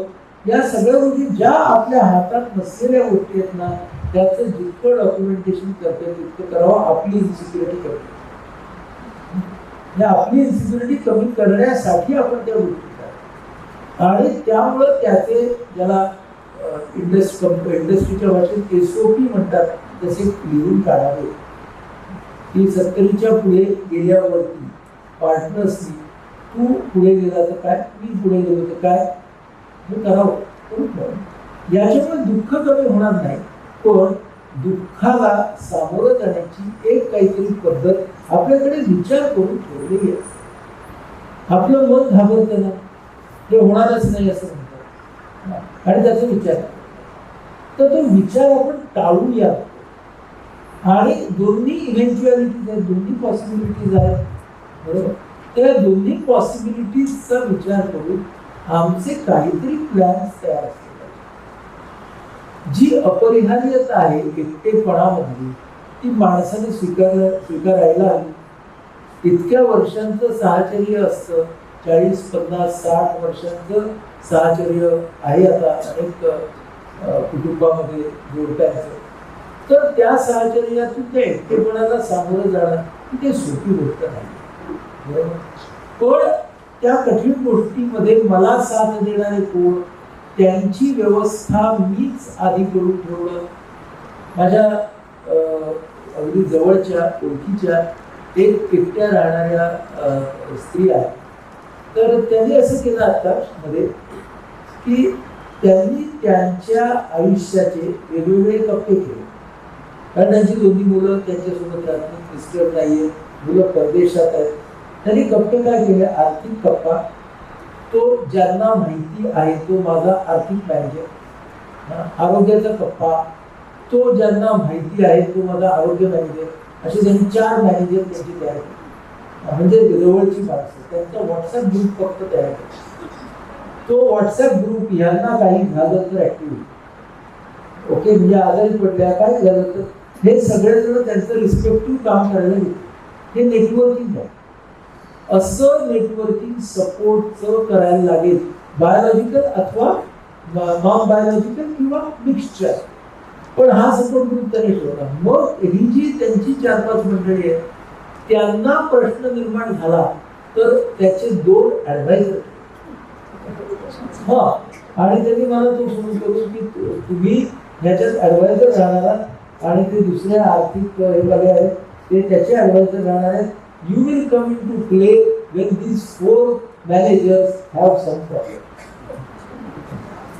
या सगळ्या गोष्टी ज्या आपल्या हातात नसलेल्या गोष्टी आहेत ना त्याचं जितकं डॉक्युमेंटेशन करता येईल तितकं करावं. आपली इन्सिक्युरिटी कमी, आपली इन्सिक्युरिटी कमी करण्यासाठी आपण त्या गोष्टी करा. आणि त्यामुळं त्याचे ज्याला इंडस्ट्रीच्या भाषेत SOP म्हणतात तसे लिहून काढावे की 70च्या पुढे गेल्यावरती पार्टनर्सनी तू पुढे गेला तर काय, मी पुढे गेलो तर काय, हे करावं. याच्यामुळे दुःख कमी होणार नाही पण दुःखाला सामोरं जाण्याची एक काहीतरी पद्धत आपल्याकडे विचार करून ठेवलेली आहे. आपलं मन घाबरतं ना, ते होणारच नाही असं म्हणतात आणि त्याचा विचार तर तो विचार आपण टाळूया आणि दोन्ही इव्हेंच्युअलिटीज आहेत, दोन्ही पॉसिबिलिटीज आहेत, बरोबर. त्या दोन्ही पॉसिबिलिटीजचा विचार करून आमचे काहीतरी प्लॅन्स तयार असले पाहिजे. जी अपरिहार्यता आहे एकटेपणामधली ती माणसाने स्वीकारायला हवी. इतक्या वर्षांचं साहचर्य असतं, 40, 50, 60 वर्षांचं साहचर्य आहे आता अनेक कुटुंबामध्ये जोडप्यांचं. तर त्या साहचर्यातून त्या एकटेपणाला सामोरं जाणं ही काही सोपी गोष्ट नाही, बरोबर. पण त्या कठीण गोष्टीमध्ये मला साथ देणारे कोण, त्यांची व्यवस्था मीच आधी करून ठेवणं. माझ्या अगदी जवळच्या ओळखीच्या एक एकट्या राहणाऱ्या स्त्री आहेत. तर त्यांनी असं केलं आता मध्ये की त्यांनी त्यांच्या आयुष्याचे वेगवेगळे कप्पे केले. कारण त्यांची दोन्ही मुलं त्यांच्यासोबत राहतात, मिस्टर नाहीये, मुलं परदेशात आहेत. त्यांनी कप्पे काय केले, आर्थिक कप्पा, तो ज्यांना माहिती आहे तो माझा आर्थिक मॅनेजर. आरोग्याचा कप्पा, तो ज्यांना माहिती आहे तो माझा आरोग्य मॅनेजर. असे त्यांनी 4 मॅनेजर त्यांची तयार केले, म्हणजे जवळची माणसं. त्यांचा व्हॉट्सअप ग्रुप फक्त तयार केला. तो व्हॉट्सअप ग्रुप यांना काही झालं तर ऍक्टिव्हिटी, ओके, म्हणजे आजारी पडल्या काय झालं तर हे सगळेजण त्यांचं रिस्पेक्टिव्ह काम करायला घेतलं. हे नेटवर्किंग आहे. असं नेटवर्किंग सपोर्टचं करायला लागेल, बायोलॉजिकल अथवा नॉन बायोलॉजिकल किंवा मिक्सचर. पण हा सपोर्ट ग्रुप त्यांनी ठेवला. मग ही जी त्यांची 4-5 मंडळी आहेत त्यांना प्रश्न निर्माण झाला तर त्याचे 2 ऍडवायझर. हा, आणि त्यांनी मला तो फोन करून की तुम्ही ह्याच्यात ऍडवायझर राहणार आहात आणि ते दुसरे आर्थिक हे बघे आहेत ते त्याचे ऍडवायझर राहणार आहेत. You will come into play when these 4 managers have some problem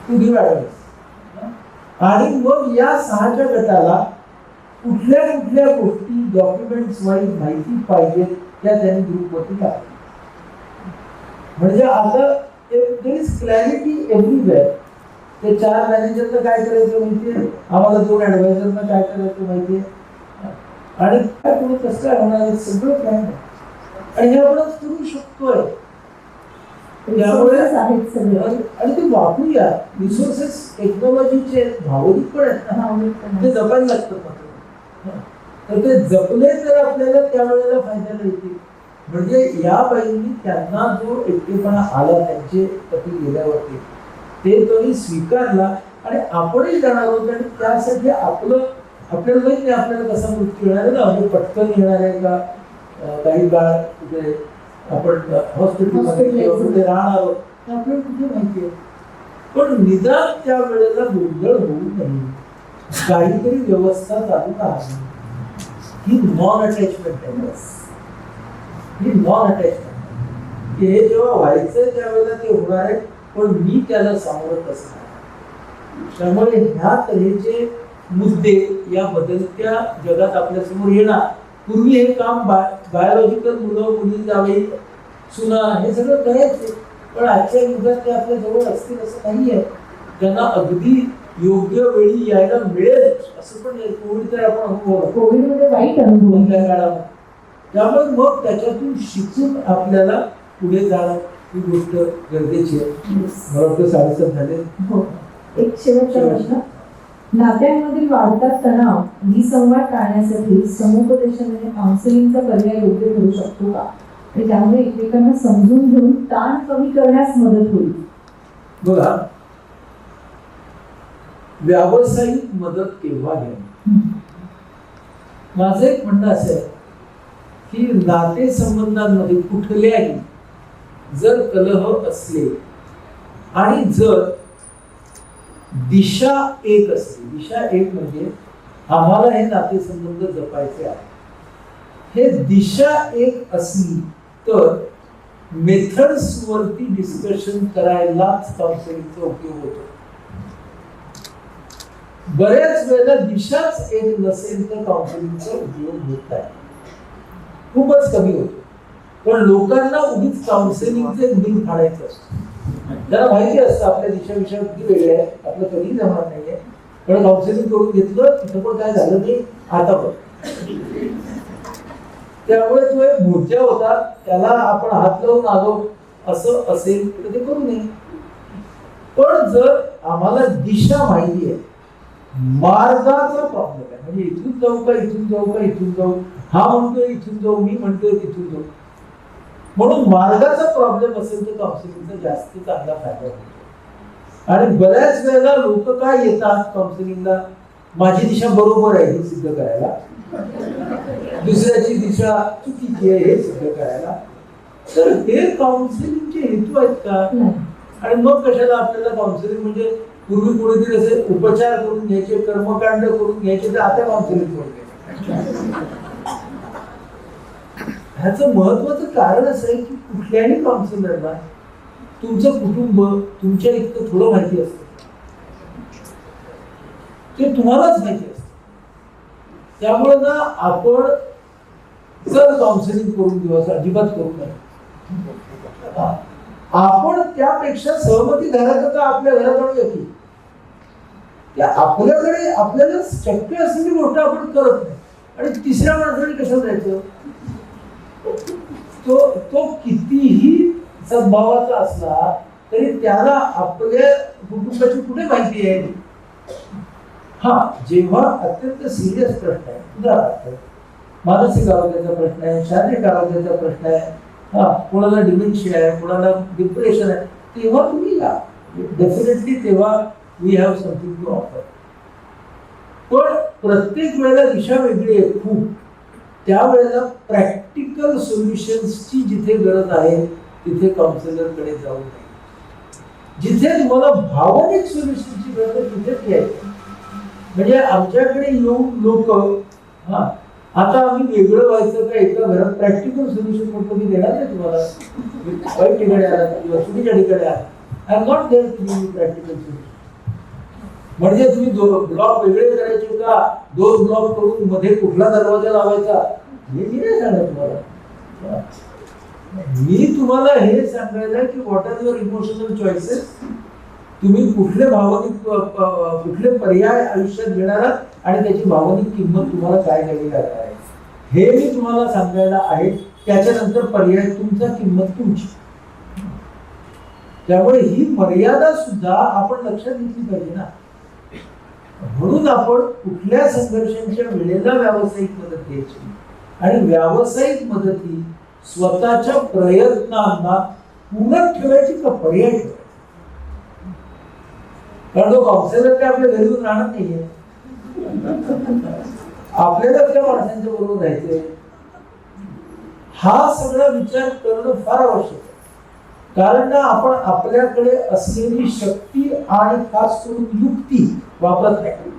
to give advice. आणि मग या 6च्या गटाला कुठल्या कुठल्या गोष्टी डॉक्युमेंट्स वाईज माहिती पाहिजे त्या त्यांनी ग्रुपवरती टाकल्या. म्हणजे आता देयर इज क्लॅरिटी एव्हरीवेअर. ते 4 मॅनेजरला काय करायचं माहितीये, आम्हाला 2 ऍडवायझरना काय करायचं माहितीये, आणि काय पुढे कसं काय होणार आहे सगळं प्लॅन आहे. आणि हे आपण करू शकतोय. त्यामुळे आणि ते वापरूया. रिसोर्सेस टेक्नॉलॉजीचे भावनिक पण आहेत ना, ते जपायला लागतात मात्र. तर ते जपले तर आपल्याला त्यावेळेला फायद्याला येतील. म्हणजे या बाईंनी त्यांना जो एकटेपणा आला त्यांचे पती गेल्यावरती ते तोही स्वीकारला आणि आपणही जाणार आहोत. आणि त्यासाठी आपल्याला माहित नाही आपल्याला कसा मृत्यू येणार आहे ना, म्हणजे पटकन येणार आहे का, काही काळ कुठे आपण हॉस्पिटलमध्ये कुठे राहणार आहोत आपल्याला कुठे माहिती आहे. पण निदान त्या वेळेला गोंधळ होऊ नये, काहीतरी व्यवस्था चालू राहावी. ही नॉन अटॅचमेंट आहे. ही नॉन अटॅचमेंट हे जेव्हा व्हायचं त्यावेळेला ते होणार आहे, पण मी त्याला सामोरत असणार. त्यामुळे ह्या तऱ्हेचे मुद्दे या बदलत्या जगात आपल्या समोर येणार. पूर्वी हे काम बायोलॉजिकल मुलं मुली जावे सुना हे सगळं करायचे, पण आजच्या युगात ते आपल्या जवळ असतील असं नाहीये. त्यांना अगदी योग्य वेळी यायला मिळेल असं पण नाही. कोविड तर आपण कोविडमध्ये वाईट अनुभव त्या काळामध्ये. त्यामुळे मग त्याच्यातून शिकून आपल्याला पुढे जाणं ही गोष्ट गरजेची आहे. मला वाटतं 7:30 झाले. एक शेवटचा प्रश्न, नात्यांमधील वाढता तणाव विसंवाद टाळण्यासाठी समुपदेशनाने काउन्सिलिंगचा पर्याय योग्य ठरू शकतो का, आणि त्यामुळे एकमेकांना समजून घेऊन ताण कमी करण्यास मदत होईल? बघा, व्यावसायिक मदत केव्हा घ्यावी. माझं एक म्हणणं असं आहे की नातेसंबंधांमध्ये कुठल्याही जर कलह असले आणि जर दिशा एक असते, दिशा एक म्हणजे आम्हाला हे नातेसंबंध जपायचे आहे, हे दिशा एक असली तर मेथड्स वरती डिस्कशन करायलाच काउन्सिलिंगचा उपयोग होतो. बऱ्याच वेळेला दिशाच एक नसेल तर काउन्सिलिंगचा उपयोग होत नाही, खूपच कमी होतो. पण लोकांना उगीच काउन्सिलिंगचे बिल फाडायचं असतं. त्याला माहिती असतं आपल्या दिशा विषय किती वेगळे आहेत, आपलं कधी जमणार नाहीये. पण काउन्सिलिंग करून घेतलं, तिथं पण काय झालं नाही, आता पण. त्यामुळे तो एक मोर्चा होता, त्याला आपण हात लावून आलो असं असेल तर ते करू नये. पण जर आम्हाला दिशा माहिती आहे, मार्गाचा प्रॉब्लेम आहे, म्हणजे इथून जाऊ का इथून जाऊ का इथून जाऊ, हा म्हणतोय इथून जाऊ, मी म्हणतोय तिथून जाऊ, म्हणून मार्गाचा प्रॉब्लेम असेल तर काउन्सिलिंगचा जास्त चांगला फायदा होतो. आणि बऱ्याच वेळेला लोक काय येतात काउन्सिलिंगला, माझी दिशा बरोबर आहे हे सिद्ध करायला, दुसऱ्याची दिशा चुकीची आहे हे सिद्ध करायला. तर हे काउन्सिलिंगचे हेतू आहेत का? आणि मग कशाला आपल्याला काउन्सिलिंग, म्हणजे पूर्वी कोणीतरी असे उपचार करून घ्यायचे, कर्मकांड करून घ्यायचे, तर आता काउन्सिलिंग करून घ्यायचे. ह्याचं महत्वाचं कारण असं आहे की कुठल्याही काउन्सिलरला तुमचं कुटुंब तुमच्या इतकं थोडं माहिती असतं, ते तुम्हालाच माहिती असतं. त्यामुळे ना आपण जर काउन्सिलिंग करून घेऊ असं अजिबात करू नये. आपण त्यापेक्षा सहमती घरात का आपल्या घरात आणूया की, आपल्याकडे आपल्याला शक्य असलेली गोष्ट आपण करत नाही आणि तिसऱ्या माणसाने कशाला जायचं? तो कितीही सद्भावाचा असला तरी त्याला आपल्या कुटुंबाची कुठे माहिती आहे? हा, जेव्हा अत्यंत सिरियस प्रश्न आहे, उदाहरणार्थ मानसिक आरोग्याचा प्रश्न आहे, शारीरिक आरोग्याचा प्रश्न आहे, हा, कोणाला डिमेन्शिया आहे, कोणाला डिप्रेशन आहे, तेव्हा तुम्ही या डेफिनेटली, तेव्हा we have something to offer. पण प्रत्येक वेळेला दिशा वेगळी आहे खूप, त्यावेळेला प्रॅक्टिकल सोल्युशन्सची जिथे गरज आहे तिथे काउन्सिलरकडे जाऊ नये. जिथे तुम्हाला भावनिक सोल्युशनची गरज आहे तिथेच यायचं. म्हणजे आमच्याकडे येऊन लोक, हा, आता आम्ही वेगळं व्हायचं का एका घरात, प्रॅक्टिकल सोल्युशन म्हणतो मी देणार नाही तुम्हाला. वाईट ठिकाणी आला किंवा चुकीच्या ठिकाणी आला, I am not there to give practical solution. म्हणजे तुम्ही ब्लॉक वेगळे करायचे का, 2 ब्लॉक करून मध्ये कुठला दरवाजा लावायचा, हे मी नाही सांगत तुम्हाला. मी तुम्हाला हे सांगायला की what are your emotional choices, तुम्ही कुठले भावनिक कुठले पर्याय आयुष्यात घेणार आहात आणि त्याची भावनिक किंमत तुम्हाला काय द्यावी लागणार आहे हे मी तुम्हाला सांगायला आहे. त्याच्यानंतर पर्याय तुमचा, किंमत तुमची. त्यामुळे ही मर्यादा सुद्धा आपण लक्षात घेतली पाहिजे ना. म्हणून आपण कुठल्या संघर्षांच्या वेळेला व्यावसायिक मदत घ्यायची आणि व्यावसायिक मदत ही स्वतःच्या प्रयत्नांना पूरक ठेवायची का पर्याय ठेवायची. कारण तो काउन्सिलर काय आपल्या घरी येऊन राहणार नाहीये, आपल्याला त्या माणसांच्या बरोबर राहायचंय. हा सगळा विचार करणं फार आवश्यक आहे. कारण ना आपण आपल्याकडे असलेली शक्ती आणि खास करून युक्ती वापरत नाही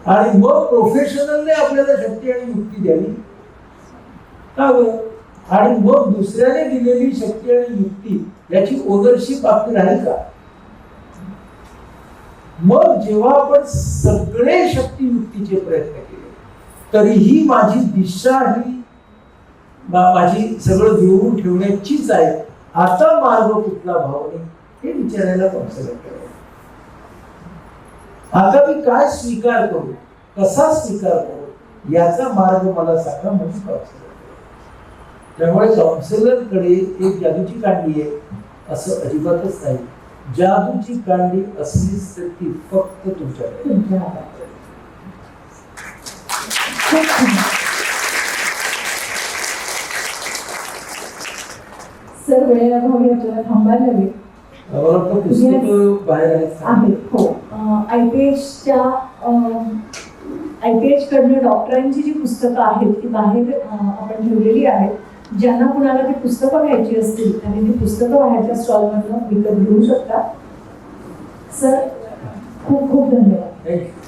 आणि मग प्रोफेशनलने आपल्याला शक्ती आणि युक्ती द्यावी का बरं? आणि मग दुसऱ्याने दिलेली शक्ती आणि युक्ती याची ओनरशिप आपली राहील का? मग जेव्हा आपण सगळे शक्ती युक्तीचे प्रयत्न केले तरीही माझी दिशा ही माझी सगळं जुळवून ठेवण्याचीच आहे, आता मार्ग कुठला भावनिक हे विचारायला काउन्सिलर करायला. आता मी काय स्वीकार करू, कसा स्वीकार करू याचा मार्ग मला सांगा म्हणून काउन्सिलर. त्यामुळे काउन्सिलरकडे एक जादूची कांडी आहे असं अजिबातच नाही. जादूची कांडी असलीच तर ती फक्त तुमच्याकडे. सर वेळेअभावी आपल्याला थांबायला हवे. मला वाटतं पुस्तकं बाहेर आहेत. हो, IPH कडनं डॉक्टरांची जी पुस्तकं आहेत ती बाहेर आपण ठेवलेली आहेत. ज्यांना कुणाला ती पुस्तकं घ्यायची असतील त्यांनी ती पुस्तकं बाहेरच्या स्टॉलमधनं विकत घेऊ शकता. सर खूप खूप धन्यवाद. थँक्यू.